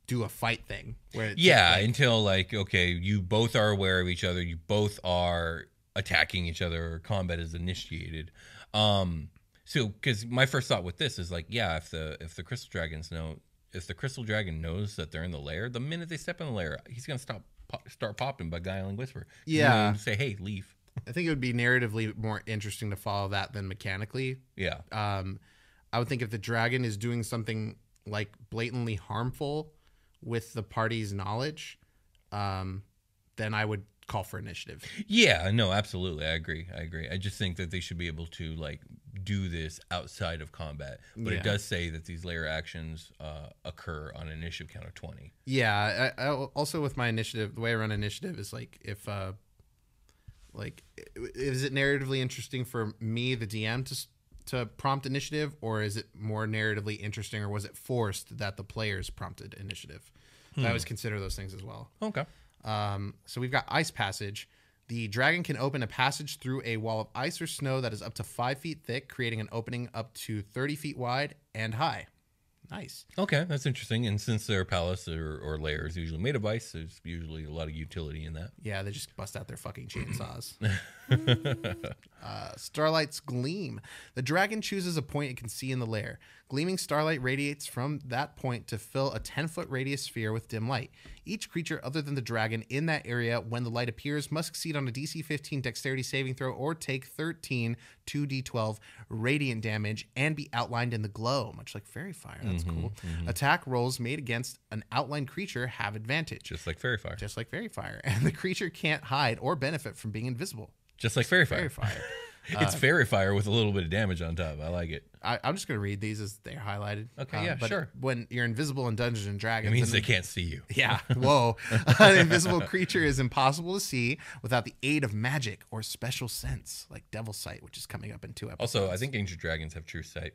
do a fight thing. Where until like, okay, you both are aware of each other. You both are attacking each other or combat is initiated. So because my first thought with this is like, yeah, if the crystal dragon knows that they're in the lair, the minute they step in the lair, he's going to start popping by Guiling Whisper. Yeah. Say, hey, leave. I think it would be narratively more interesting to follow that than mechanically. Yeah. I would think if the dragon is doing something like blatantly harmful with the party's knowledge, then I would call for initiative. Yeah, no, absolutely. I agree. I just think that they should be able to like do this outside of combat. But it does say that these layer actions occur on an initiative count of 20. Yeah. I also with my initiative, the way I run initiative is like if is it narratively interesting for me, the DM, to prompt initiative, or is it more narratively interesting, or was it forced that the players prompted initiative? So I always consider those things as well. Okay. So we've got ice passage. The dragon can open a passage through a wall of ice or snow that is up to 5 feet thick, creating an opening up to 30 feet wide and high. Nice. Okay, that's interesting. And since their palace or lair is usually made of ice, there's usually a lot of utility in that. Yeah, they just bust out their fucking chainsaws. Starlight's Gleam. The dragon chooses a point it can see in the lair. Gleaming starlight radiates from that point to fill a 10-foot radius sphere with dim light. Each creature other than the dragon in that area when the light appears must succeed on a DC 15 dexterity saving throw or take 13 2d12 radiant damage and be outlined in the glow, much like Fairy Fire. That's cool. Attack rolls made against an outlined creature have advantage. Just like Fairy Fire. Just like Fairy Fire. And the creature can't hide or benefit from being invisible. Just like Fairy Fire. Fairy Fire. It's Fairy Fire with a little bit of damage on top. I like it. I'm just going to read these as they're highlighted. Okay, yeah, but sure. When you're invisible in Dungeons and Dragons, It means they can't see you. Yeah. Whoa. An invisible creature is impossible to see without the aid of magic or special sense, like Devil's Sight, which is coming up in 2 episodes. Also, I think ancient dragons have true sight.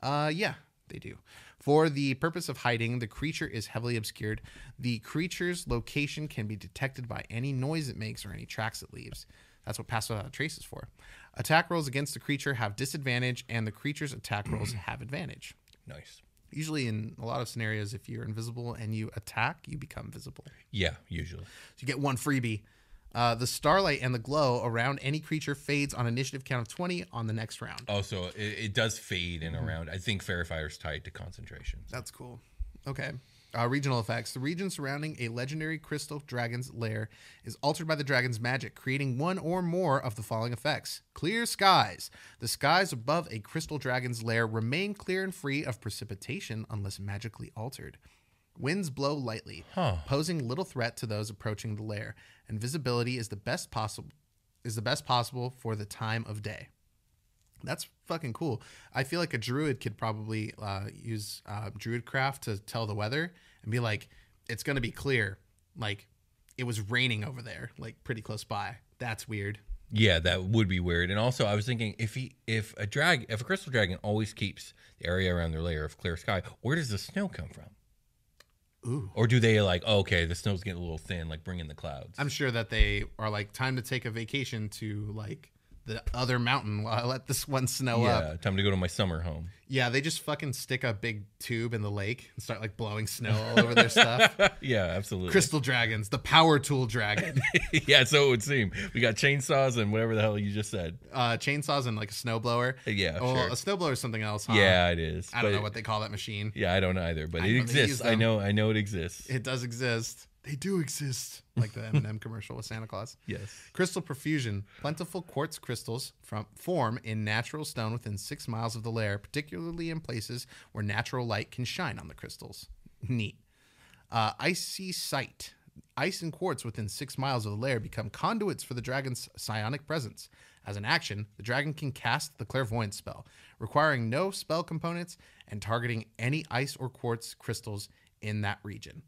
Yeah, they do. For the purpose of hiding, the creature is heavily obscured. The creature's location can be detected by any noise it makes or any tracks it leaves. That's what Pass Without a Trace is for. Attack rolls against the creature have disadvantage, and the creature's attack rolls have advantage. Nice. Usually in a lot of scenarios, if you're invisible and you attack, you become visible. Yeah, usually. So you get one freebie. The starlight and the glow around any creature fades on initiative count of 20 on the next round. Oh, so it does fade in around. I think Fairy Fire is tied to concentration. That's cool. Okay. Regional effects. The region surrounding a legendary crystal dragon's lair is altered by the dragon's magic, creating one or more of the following effects. Clear skies. The skies above a crystal dragon's lair remain clear and free of precipitation unless magically altered. Winds blow lightly, posing little threat to those approaching the lair, and visibility is the best possible for the time of day. That's fucking cool. I feel like a druid could probably use druidcraft to tell the weather and be like, it's going to be clear. Like, it was raining over there, like pretty close by. That's weird. Yeah, that would be weird. And also, I was thinking, if a crystal dragon always keeps the area around their lair of clear sky, where does the snow come from? Ooh. Or do they like, oh, okay, the snow's getting a little thin, like bring in the clouds? I'm sure that they are like, time to take a vacation to like the other mountain while I let this one snow up. Yeah, time to go to my summer home. Yeah, they just fucking stick a big tube in the lake and start like blowing snow all over their stuff. Yeah, absolutely. Crystal dragons, the power tool dragon. Yeah, so it would seem. We got chainsaws and whatever the hell you just said. Chainsaws and like a snowblower. Yeah, well, sure. A snowblower is something else, huh? Yeah, it is. I don't know what they call that machine. Yeah, I don't either, but it exists. I know it exists. It does exist. They do exist. Like the M&M commercial with Santa Claus. Yes. Crystal profusion. Plentiful quartz crystals form in natural stone within 6 miles of the lair, particularly in places where natural light can shine on the crystals. Neat. Icy sight. Ice and quartz within 6 miles of the lair become conduits for the dragon's psionic presence. As an action, the dragon can cast the clairvoyance spell, requiring no spell components and targeting any ice or quartz crystals in that region.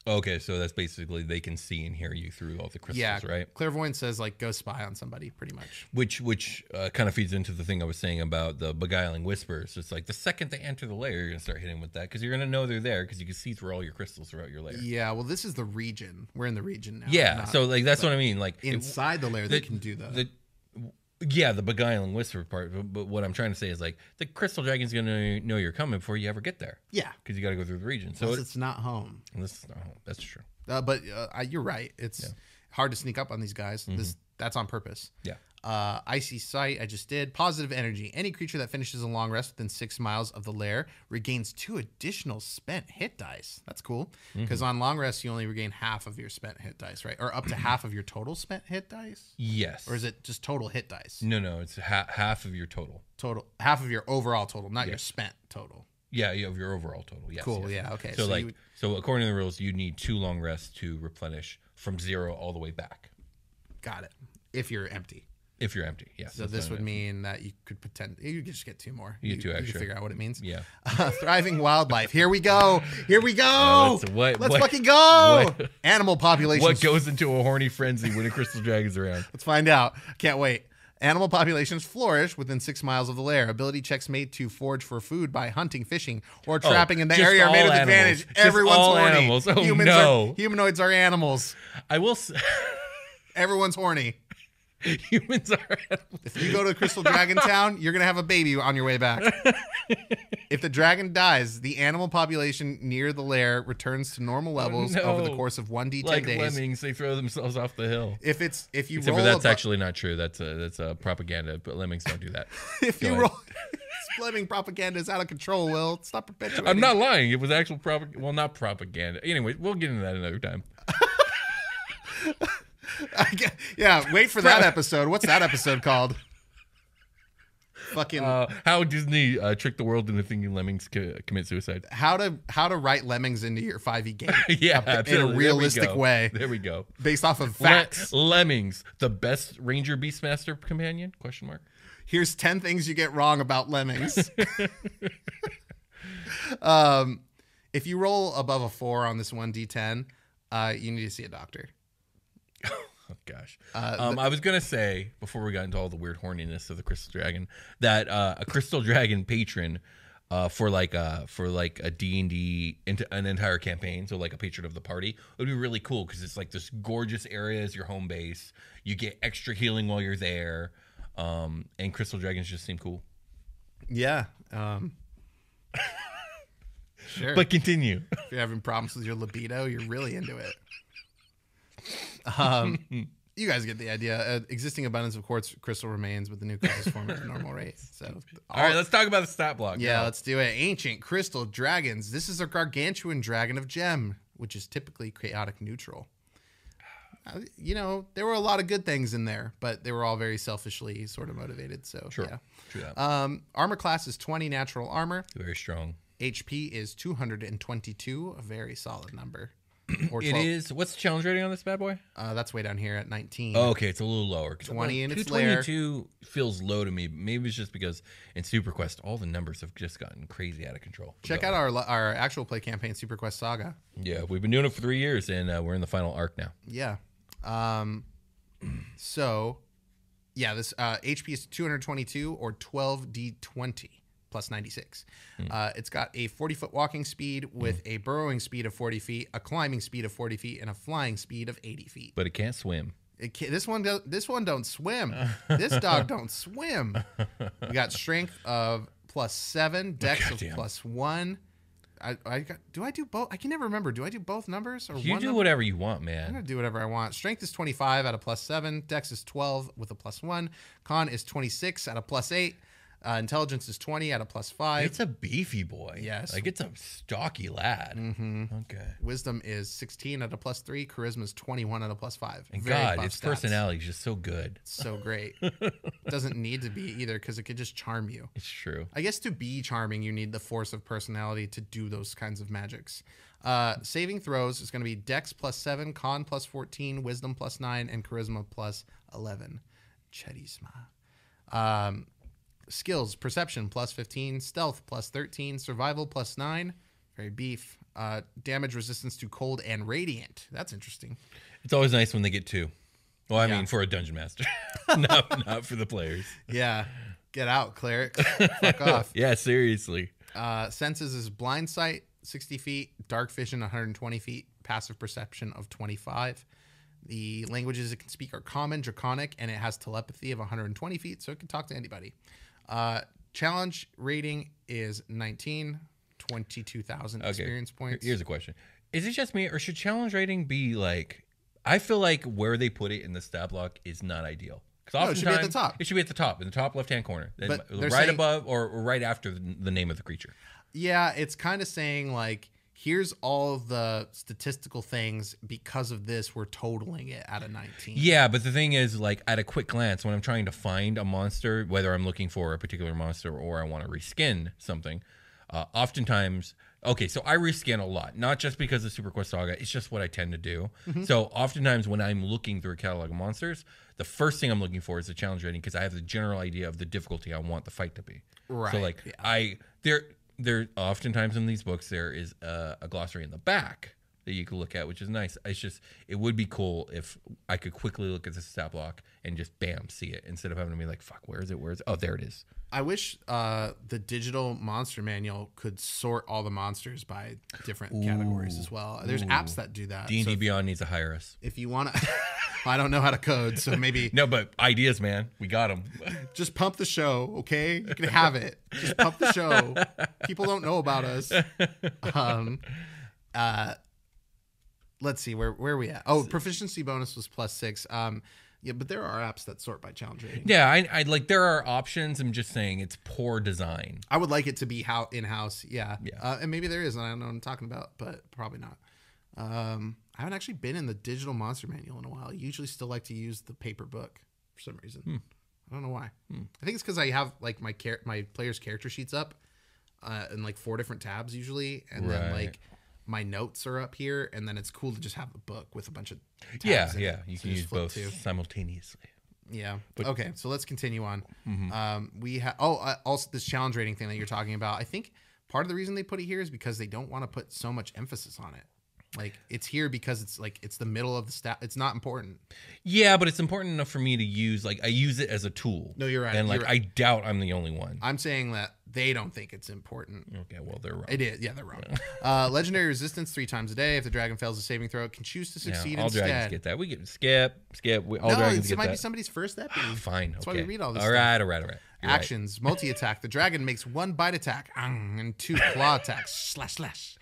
Okay, so that's basically they can see and hear you through all the crystals, right? Clairvoyance says, like, go spy on somebody, pretty much. Which kind of feeds into the thing I was saying about the beguiling whispers. It's like the second they enter the lair, you're going to start hitting with that because you're going to know they're there because you can see through all your crystals throughout your lair. Yeah, well, this is the region. We're in the region now. Yeah, so like that's what I mean. Like inside the lair, they can do that. Yeah, the beguiling whisper part. But what I'm trying to say is like the crystal dragon's going to know you're coming before you ever get there. Yeah, because you got to go through the region. So it's not home. This is not home. That's true. But you're right. It's hard to sneak up on these guys. That's on purpose. Yeah. Icy sight, I just did. Positive energy. Any creature that finishes a long rest within 6 miles of the lair regains 2 additional spent hit dice. That's cool. Because on long rest, you only regain half of your spent hit dice, right? Or up to half of your total spent hit dice? Yes. Or is it just total hit dice? No. It's half of your total. Half of your overall total, not your spent total. Yeah, of your overall total. Yes. Cool. Yes. Yeah. Okay. So according to the rules, you need 2 long rests to replenish from 0 all the way back. Got it. If you're empty. If you're empty, yes. So this would mean that you could you could just get 2 more. You get 2 extra. You can figure out what it means. Yeah. Thriving wildlife. Here we go. Let's what, fucking go. Animal populations. What goes into a horny frenzy when a crystal dragon's around? Let's find out. Can't wait. Animal populations flourish within 6 miles of the lair. Ability checks made to forage for food by hunting, fishing, or trapping in the area are made with advantage. Everyone's horny. Animals. Oh, humanoids are animals. I will. Everyone's horny. Humans are animals. If you go to Crystal Dragon Town, you're going to have a baby on your way back. If the dragon dies, the animal population near the lair returns to normal levels over the course of 1d10 like days. Like lemmings, they throw themselves off the hill. Except for that's actually not true. That's a propaganda, but lemmings don't do that. Lemming propaganda is out of control, Will. Stop perpetuating. I'm not lying. It was actual propaganda. Well, not propaganda. Anyway, we'll get into that another time. Wait for that episode. What's that episode called? Fucking how Disney tricked the world into thinking lemmings commit suicide. How to write lemmings into your 5e game? Yeah, in a realistic way. There we go. Based off of facts. Lemmings, the best Ranger Beastmaster companion? ? Here's 10 things you get wrong about lemmings. If you roll above a 4 on this 1d10, you need to see a doctor. Oh, gosh. I was going to say, before we got into all the weird horniness of the Crystal Dragon, that a Crystal Dragon patron for a D&D, an entire campaign, so like a patron of the party, would be really cool because it's like this gorgeous area is your home base. You get extra healing while you're there, and Crystal Dragons just seem cool. Yeah. Sure. But continue. If you're having problems with your libido, you're really into it. You guys get the idea. Existing abundance of quartz crystal remains, but the new crystals form at a normal rate. So, all right, let's talk about the stat block. Yeah, let's do it. Ancient crystal dragons. This is a gargantuan dragon of gem, which is typically chaotic neutral. There were a lot of good things in there, but they were all very selfishly sort of motivated. So, True that. Armor class is 20 natural armor. Very strong. HP is 222, a very solid number. It is. What's the challenge rating on this bad boy? That's way down here at 19. Oh, okay, it's a little lower. 20 in its lair. 222 feels low to me. Maybe it's just because in Super Quest all the numbers have just gotten crazy out of control. Check out our actual play campaign, Super Quest Saga. Yeah, we've been doing it for 3 years, and we're in the final arc now. Yeah. This HP is 222 or 12d20. Plus 96. It's got a 40-foot walking speed with a burrowing speed of 40 feet, a climbing speed of 40 feet, and a flying speed of 80 feet. But it can't swim. This one don't swim. This dog don't swim. We got strength of +7, dex of +1. Do I do both? I can never remember. Do I do both numbers or you one? Do number? whatever you want, man. I'm gonna do whatever I want. Strength is 25 at a +7. Dex is 12 with a +1. Con is 26 at a +8. Intelligence is 20 at a +5. It's a beefy boy. Yes. Like, it's a stocky lad. Mm-hmm. Okay. Wisdom is 16 at a +3. Charisma is 21 at a +5. And Very God, buff its stats. personality is just so good. So great. Doesn't need to be either because it could just charm you. It's true. I guess to be charming, you need the force of personality to do those kinds of magics. Saving throws is going to be Dex +7, Con +14, Wisdom +9, and Charisma +11. Charisma. Skills: Perception +15, Stealth +13, Survival +9. Very beef. Damage resistance to cold and radiant. That's interesting. It's always nice when they get 2. Well, I Yeah. mean, for a dungeon master, not for the players. Yeah. Get out, clerics. Fuck off. Yeah, seriously. Senses is blind sight, 60 feet, dark vision, 120 feet, passive perception of 25. The languages it can speak are common, draconic, and it has telepathy of 120 feet, so it can talk to anybody. Challenge rating is 19, 22,000 experience points. Here's a question. Is it just me, or should challenge rating be like, I feel like where they put it in the stat block is not ideal. Because it should be at the top. It should be at the top, in the top left-hand corner. Then But they're right saying- above or right after the name of the creature. Yeah, it's kind of saying, like, here's all the statistical things. Because of this, we're totaling it at a 19. Yeah, but the thing is, like, at a quick glance, when I'm trying to find a monster, whether I'm looking for a particular monster or I want to reskin something, oftentimes, okay, so I reskin a lot, not just because of Super Quest Saga, it's just what I tend to do. So oftentimes when I'm looking through a catalog of monsters, the first thing I'm looking for is the challenge rating because I have the general idea of the difficulty I want the fight to be. Right. So, like, yeah. there oftentimes in these books there is a glossary in the back that you can look at, which is nice. It's just, it would be cool if I could quickly look at the stat block and just bam, see it instead of having to be like, fuck, where is it? Oh, there it is. I wish the digital monster manual could sort all the monsters by different categories as well. There's apps that do that. D&D So Beyond needs to hire us. if you want to, I don't know how to code, so maybe No, but ideas, man. We got them. just pump the show, okay? You can have it. Just pump the show. People don't know about us. Let's see, where are we at? Oh, proficiency bonus was +6. Yeah, but there are apps that sort by challenge rating. Yeah, I like, there are options. I'm just saying it's poor design. I would like it to be in-house. Yeah. Yeah. And maybe there is, and I don't know what I'm talking about, but probably not. I haven't actually been in the digital monster manual in a while. I usually still like to use the paper book for some reason. I don't know why. I think it's because I have like my player's character sheets up in like 4 different tabs usually, and then Right. like my notes are up here, and then it's cool to just have the book with a bunch of tabs Yeah, in yeah. it. You So can just use flip both to. simultaneously. Yeah. Okay. So let's continue on. We have also this challenge rating thing that you're talking about. I think part of the reason they put it here is because they don't want to put so much emphasis on it. Like, it's here because it's like it's the middle of the stat. It's not important. Yeah, but it's important enough for me to use. Like, I use it as a tool. No, you're right. And like, You're I right. doubt I'm the only one. I'm saying that they don't think it's important. Okay, well, they're wrong. It is. Yeah, they're wrong. Legendary resistance 3 times a day. If the dragon fails a saving throw, it can choose to succeed all instead. dragons get that. We get skip. All no, dragons it get might that. be somebody's first epi. Fine. That's okay. why we read all this All stuff. right. You're right. Actions: multi-attack. The dragon makes 1 bite attack and 2 claw attacks. Slash.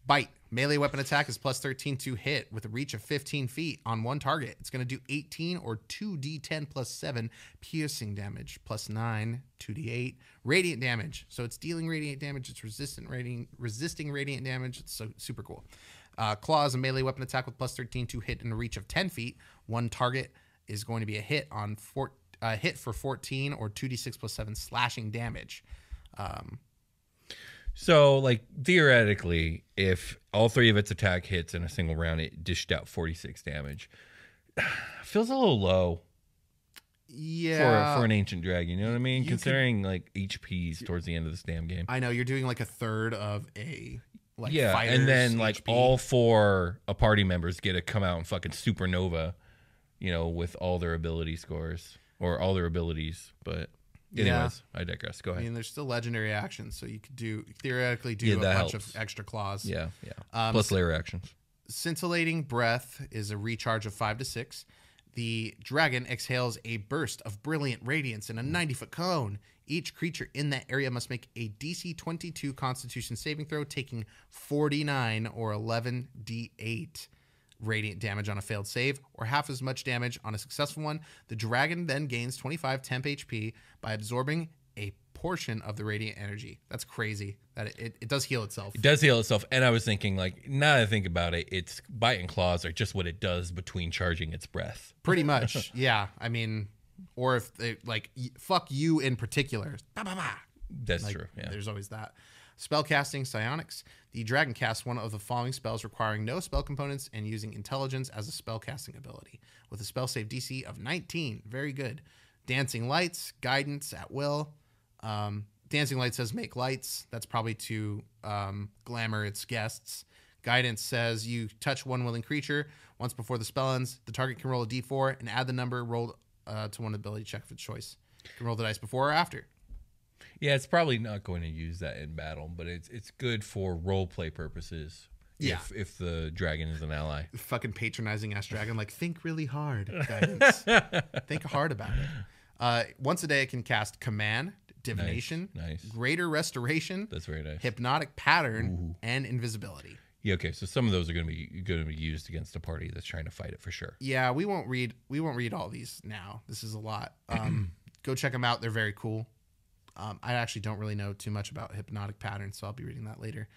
Bite. Melee weapon attack is +13 to hit with a reach of 15 feet on 1 target. It's going to do 18 or 2d10 +7 piercing damage, +9, 2d8 radiant damage. So it's dealing radiant damage. It's resisting radiant damage. It's so super cool. Claw is a melee weapon attack with +13 to hit in a reach of 10 feet. 1 target is going to be a hit for 14 or 2d6 +7 slashing damage. So, like, theoretically, if all 3 of its attack hits in a single round, it dished out 46 damage. Feels a little low Yeah. for an ancient dragon. You know what I mean? You Considering like HPs towards the end of this damn game. I know you're doing like a third of a Yeah, fighter's and then like HP. all 4 party members get to come out and fucking supernova, you know, with all their ability scores or all their abilities. But anyways, I digress. Go I ahead. mean, there's still legendary actions, so you could theoretically do a that bunch helps. of extra claws. Yeah. Plus layer actions. Scintillating breath is a recharge of 5 to 6. The dragon exhales a burst of brilliant radiance in a 90-foot cone. Each creature in that area must make a DC 22 Constitution saving throw, taking 49 or 11 d8 radiant damage on a failed save, or half as much damage on a successful one. The dragon then gains 25 temp HP by absorbing a portion of the radiant energy. That's crazy. That it does heal itself. It does heal itself. And I was thinking, like, now that I think about it, its bite and claws are just what it does between charging its breath. Pretty much. Yeah. I mean, or if they like fuck you in particular. Bah, bah, bah. That's Like, true. Yeah. There's always that. Spellcasting psionics. The dragon casts one of the following spells requiring no spell components and using intelligence as a spellcasting ability with a spell save DC of 19. Very good. Dancing lights, guidance at will. Dancing light says make lights. That's probably to glamour its guests. Guidance says you touch one willing creature once before the spell ends. The target can roll a d4 and add the number rolled to one ability check of its choice. You can roll the dice before or after. Yeah, it's probably not going to use that in battle, but it's good for role play purposes. Yeah. If the dragon is an ally. Fucking patronizing ass dragon, like think really hard, guidance. Think hard about it. Once a day, it can cast command, divination, Nice. greater restoration, That's very nice. hypnotic pattern, and invisibility. Yeah, okay. So some of those are going to be used against a party that's trying to fight it for sure. Yeah, we won't read all these now. This is a lot. Go check them out. They're very cool. I actually don't really know too much about hypnotic patterns, so I'll be reading that later.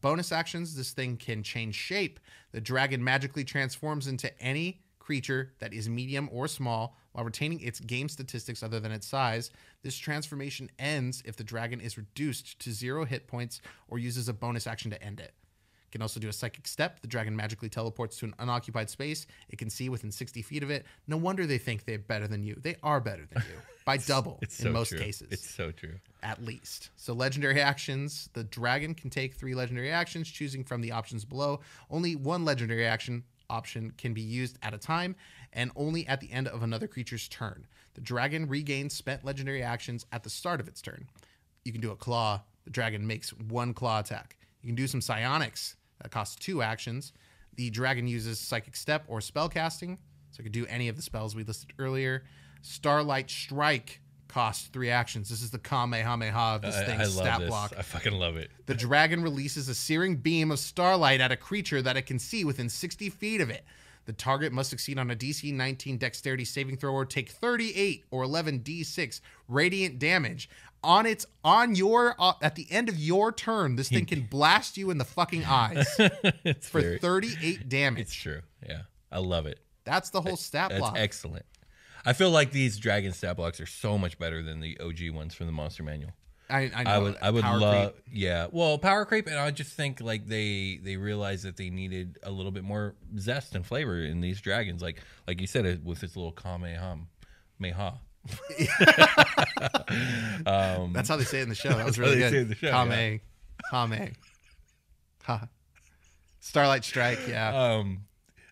Bonus actions. This thing can change shape. The dragon magically transforms into any creature that is medium or small while retaining its game statistics other than its size. This transformation ends if the dragon is reduced to 0 hit points or uses a bonus action to end it. Can also do a psychic step. The dragon magically teleports to an unoccupied space. It can see within 60 feet of it. No wonder they think they're better than you. They are better than you by double in most cases. It's so true. At least. So legendary actions. The dragon can take 3 legendary actions, choosing from the options below. Only 1 legendary action option can be used at a time and only at the end of another creature's turn. The dragon regains spent legendary actions at the start of its turn. You can do a claw. The dragon makes 1 claw attack. You can do some psionics. That costs 2 actions. The dragon uses Psychic Step or Spellcasting, so it could do any of the spells we listed earlier. Starlight Strike costs 3 actions. This is the Kamehameha of this thing's stat this. block. I fucking love it. The dragon releases a searing beam of starlight at a creature that it can see within 60 feet of it. The target must succeed on a DC 19 dexterity saving throw or take 38 or 11 D6 radiant damage. At the end of your turn, this thing can blast you in the fucking eyes for 38 damage. It's true. Yeah. I love it. That's the whole stat block. That's excellent. I feel like these dragon stat blocks are so much better than the OG ones from the Monster Manual. I know. I would Power love, creep. yeah. Well, power creep, and I just think like they realized that they needed a little bit more zest and flavor in these dragons, like you said, with this little Kamehameha. That's how they say it in the show. That was That's how really they say it good. in the show, Kame. Ha. Starlight Strike, yeah.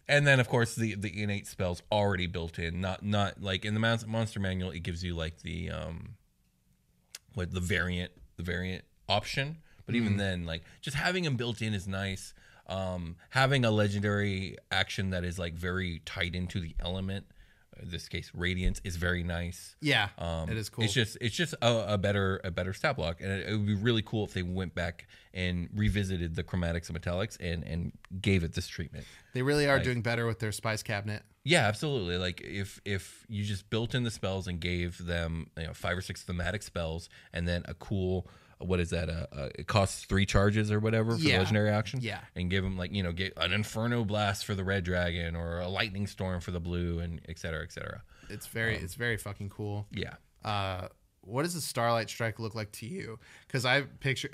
And then of course the innate spells already built in, not like in the Monster Manual. It gives you like the variant option, but even then, like just having them built in is nice. Having a legendary action that is like very tied into the element, in this case radiance, is very nice. Yeah, it is cool. It's just a better stat block, and it would be really cool if they went back and revisited the chromatics and metallics and gave it this treatment. They really are doing better with their spice cabinet. Yeah, absolutely. Like if you just built in the spells and gave them 5 or 6 thematic spells, and then a cool, what is that? It costs 3 charges or whatever for the legendary action. Yeah, and give them like get an Inferno Blast for the red dragon or a Lightning Storm for the blue, and et cetera, et cetera. It's very fucking cool. Yeah. What does the Starlight Strike look like to you? Because I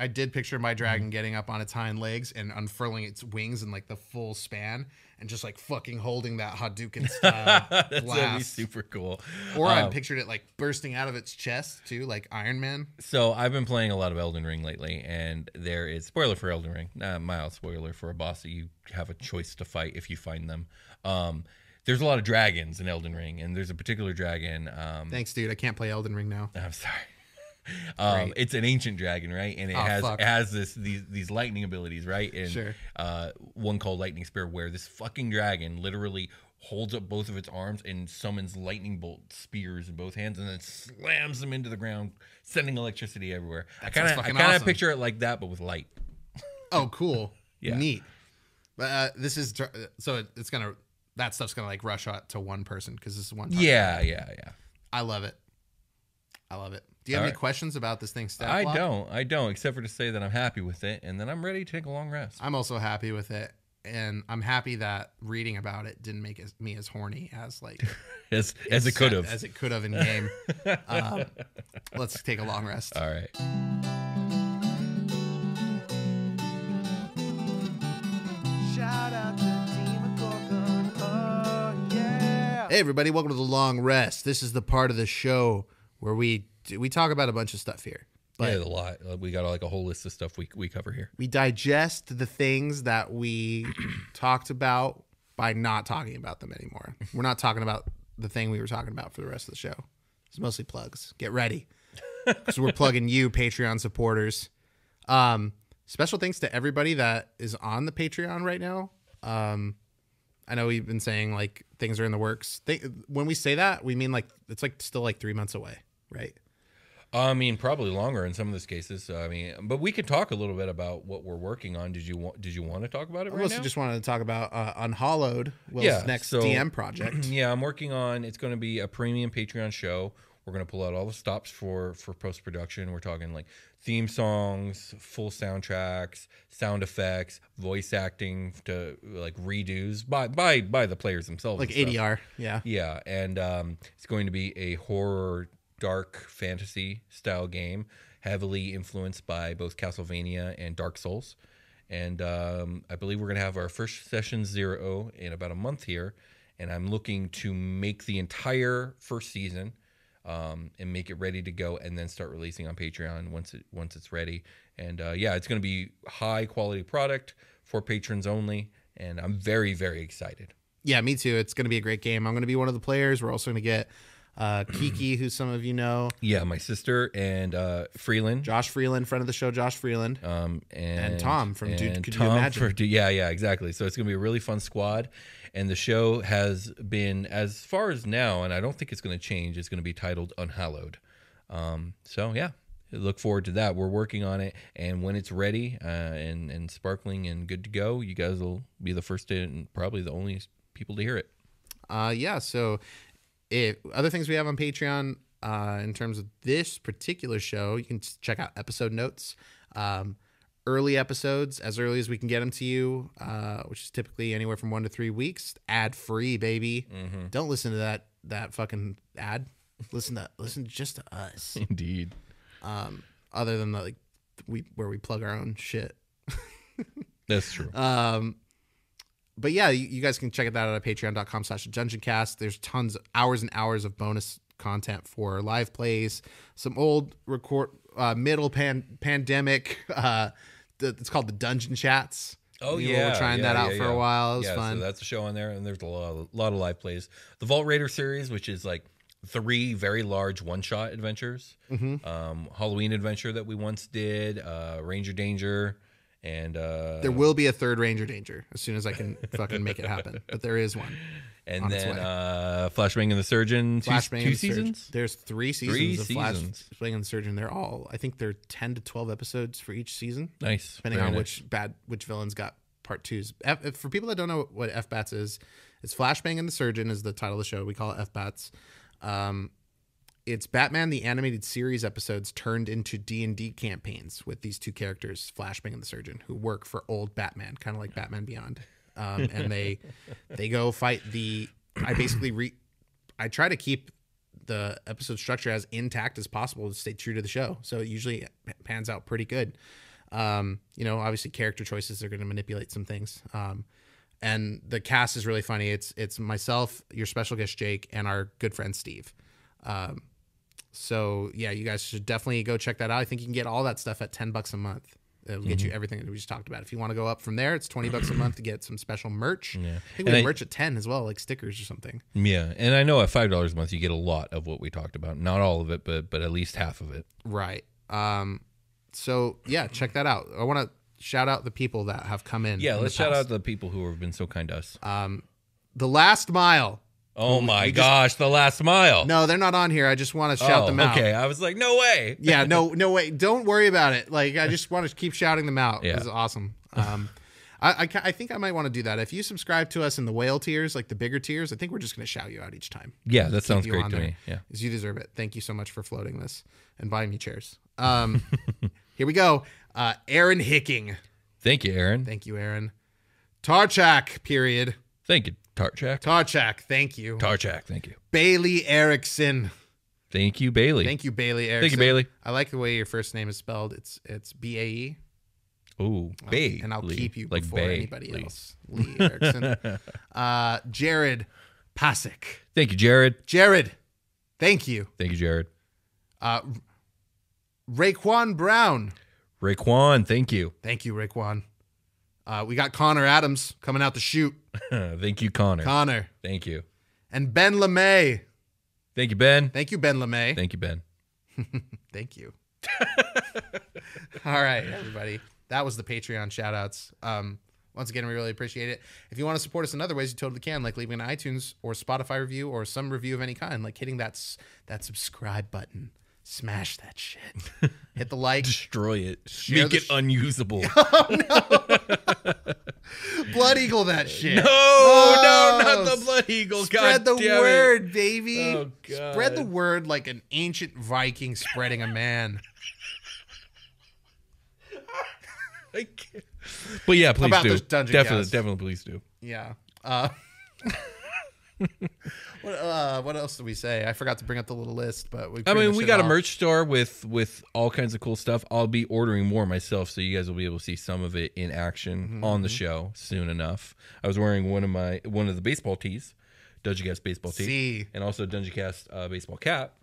did picture my dragon getting up on its hind legs and unfurling its wings in like the full span and just like fucking holding that Hadouken style That'd be blast. super cool. Or I pictured it like bursting out of its chest too, like Iron Man. So I've been playing a lot of Elden Ring lately, and there is, spoiler for Elden Ring, mild spoiler for a boss that you have a choice to fight if you find them. There's a lot of dragons in Elden Ring, and there's a particular dragon. Thanks, dude. I can't play Elden Ring now. I'm sorry. It's an ancient dragon, right? And it has these lightning abilities, right? And sure. One called Lightning Spear, where this fucking dragon literally holds up both of its arms and summons lightning bolt spears in both hands, and then slams them into the ground, sending electricity everywhere. I kind of awesome. picture it like that, but with light. Oh, cool. Yeah. Neat. But this is so it's gonna. That stuff's gonna like rush out to one person because this is one. Yeah. I love it. Do you have any questions about this thing? I don't, except for to say that I'm happy with it, and then I'm ready to take a long rest. I'm also happy with it, and I'm happy that reading about it didn't make me as horny as like as it could have. As it could have in game. Let's take a long rest. All right. Shout out to Demon Gorgon. Oh, yeah. Hey, everybody. Welcome to the long rest. This is the part of the show where we talk about a bunch of stuff here. But yeah, a lot. We got like a whole list of stuff we cover here. We digest the things that we talked about by not talking about them anymore. We're not talking about the thing we were talking about for the rest of the show. It's mostly plugs. Get ready. Because we're plugging you, Patreon supporters. Special thanks to everybody that is on the Patreon right now. I know we've been saying like things are in the works. When we say that, we mean like it's like still like 3 months away, right? I mean, probably longer in some of those cases. I mean, but we could talk a little bit about what we're working on. Did you want to talk about it right now? I just wanted to talk about Unhollowed, Will's next DM project. Yeah, I'm working on. It's going to be a premium Patreon show. We're going to pull out all the stops for post production. We're talking like theme songs, full soundtracks, sound effects, voice acting to like redos by the players themselves, like ADR. Yeah, and it's going to be a horror, dark fantasy style game, heavily influenced by both Castlevania and Dark Souls. And I believe we're going to have our first session 0 in about a month here. And I'm looking to make the entire first season and make it ready to go, and then start releasing on Patreon once it's ready. And it's going to be high quality product for patrons only. And I'm very, very excited. Yeah, me too. It's going to be a great game. I'm going to be one of the players. We're also going to get Kiki, who some of you know. Yeah, my sister, and Freeland. Josh Freeland, friend of the show, Josh Freeland. And Tom from Dude Could You Tom Imagine? Yeah, exactly. So it's going to be a really fun squad. And the show has been, as far as now, and I don't think it's going to change, it's going to be titled Unhallowed. Look forward to that. We're working on it. And when it's ready and sparkling and good to go, you guys will be the first and probably the only people to hear it. So other things we have on Patreon in terms of this particular show, you can check out episode notes, early episodes as early as we can get them to you, which is typically anywhere from 1 to 3 weeks, ad free, baby. Mm-hmm. Don't listen to that fucking ad. Listen just to us. Indeed. Other than where we plug our own shit. That's true. But yeah, you guys can check that out at patreon.com/dungeoncast. There's tons, hours and hours of bonus content for live plays, some old middle pandemic. It's called the Dungeon Chats. Oh, we were trying that out for a while. It was fun. So that's a show on there, and there's a lot of live plays. The Vault Raider series, which is like 3 very large one-shot adventures. Mm-hmm. Halloween adventure that we once did, Ranger Danger. And there will be a 3rd Ranger Danger as soon as I can fucking make it happen. But there is one. And then Flashbang and the Surgeon, two seasons? There's 3 seasons of Flashbang and the Surgeon. They're 10 to 12 episodes for each season. Nice. Depending on which villains got part 2s. For people that don't know what FBATS is, it's Flashbang and the Surgeon is the title of the show. We call it FBATS. It's Batman the Animated Series episodes turned into D&D campaigns with these 2 characters, Flashbang and the Surgeon, who work for old Batman, kind of like Batman Beyond. And they go fight I try to keep the episode structure as intact as possible to stay true to the show. So it usually pans out pretty good. Obviously character choices are going to manipulate some things. And the cast is really funny. It's myself, your special guest Jake, and our good friend Steve. So yeah, you guys should definitely go check that out. I think you can get all that stuff at $10 a month. It'll get you everything that we just talked about. If you want to go up from there, it's $20 a month to get some special merch. Yeah. I think we have merch at 10 as well, like stickers or something. Yeah, and I know at $5 a month you get a lot of what we talked about. Not all of it, but at least half of it. Right. So yeah, check that out. I want to shout out the people that have come in. Yeah, let's shout out the people who have been so kind to us. The Last Mile. Oh my gosh, The Last Mile. No, they're not on here. I just want to shout them out. Okay, I was like, no way. Yeah, no way. Don't worry about it. Like, I just want to keep shouting them out. Yeah. It's awesome. I think I might want to do that. If you subscribe to us in the whale tiers, like the bigger tiers, I think we're just going to shout you out each time. Yeah, that sounds great to me. Yeah, because you deserve it. Thank you so much for floating this and buying me chairs. Here we go. Aaron Hicking. Thank you, Aaron. Thank you, Aaron. Tarchak, period. Thank you, Tarchak. Tarchak, thank you. Tarchak, thank you. Bailey Erickson. Thank you, Bailey. Thank you, Bailey Erickson. Thank you, Bailey. I like the way your first name is spelled. It's B-A-E. Ooh, Bailey. And I'll keep you like before Bay anybody Lee. else. Lee Erickson. Jared Pasek. Thank you, Jared. Jared, thank you. Thank you, Jared. Raekwon Brown. Raekwon, thank you. Thank you, Raekwon. We got Connor Adams coming out to shoot. Thank you, Connor. Connor. Thank you. And Ben LeMay. Thank you, Ben. Thank you, Ben LeMay. Thank you, Ben. Thank you. All right, everybody. That was the Patreon shout-outs. Once again, we really appreciate it. If you want to support us in other ways, you totally can, like leaving an iTunes or Spotify review or some review of any kind, like hitting that subscribe button. Smash that shit. Hit the like. Destroy it. Share Make it unusable. Blood Eagle that shit. No, not the Blood Eagle. Spread God the damn word, it. baby. Oh, God. Spread the word like an ancient Viking spreading a man. I can't. But yeah, please About do. this Dungeoncast. Definitely, please do. Yeah. What else did we say? I forgot to bring up the little list, but we got a merch store with all kinds of cool stuff. I'll be ordering more myself, so you guys will be able to see some of it in action on the show soon enough. I was wearing one of the baseball tees, Dungeoncast baseball tee, and also Dungeoncast baseball cap.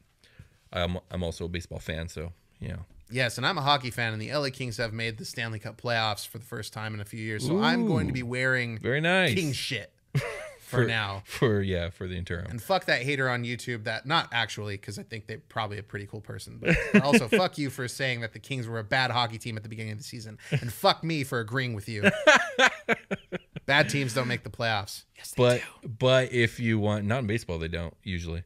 I'm also a baseball fan, so yeah. Yes, and I'm a hockey fan, and the LA Kings have made the Stanley Cup playoffs for the first time in a few years. So I'm going to be wearing very nice King shit for now. For the interim. And fuck that hater on YouTube that, not actually, because I think they're probably a pretty cool person, but also fuck you for saying that the Kings were a bad hockey team at the beginning of the season. And fuck me for agreeing with you. Bad teams don't make the playoffs. Yes, they do. But if you want, not in baseball, they don't usually.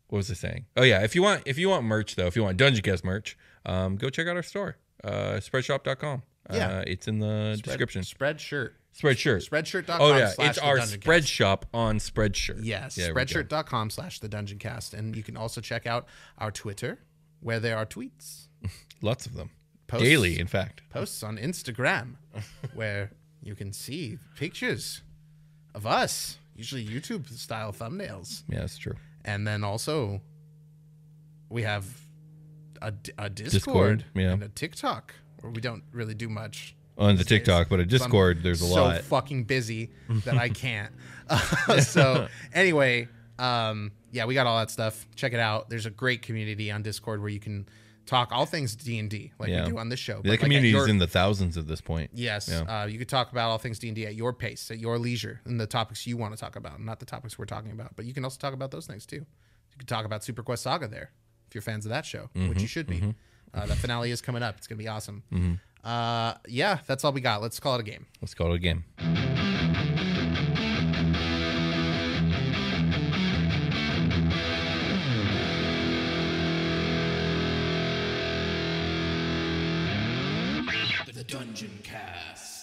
What was I saying? Oh yeah, if you want merch though, if you want Dungeoncast merch, go check out our store, spreadshop.com. Yeah, it's in the description. Spreadshirt. Spreadshirt.com. Oh yeah, it's our spread shop on Spreadshirt. Yes, spreadshirt.com/the Dungeoncast, and you can also check out our Twitter, where there are tweets. Lots of them. Daily, in fact. Posts on Instagram, where you can see pictures of us, usually YouTube-style thumbnails. Yeah, that's true. And then also, we have a Discord and a TikTok, where we don't really do much on the TikTok, but a Discord, there's a lot. So fucking busy that I can't. So anyway, yeah, we got all that stuff. Check it out. There's a great community on Discord where you can talk all things D&D, like we do on this show. The community is in the thousands at this point. Yes. Yeah. You could talk about all things D&D at your pace, at your leisure, and the topics you want to talk about, not the topics we're talking about. But you can also talk about those things, too. You can talk about Super Quest Saga there, if you're fans of that show, which you should be. That finale is coming up. It's going to be awesome. Yeah, that's all we got. Let's call it a game. Let's call it a game. The Dungeoncast.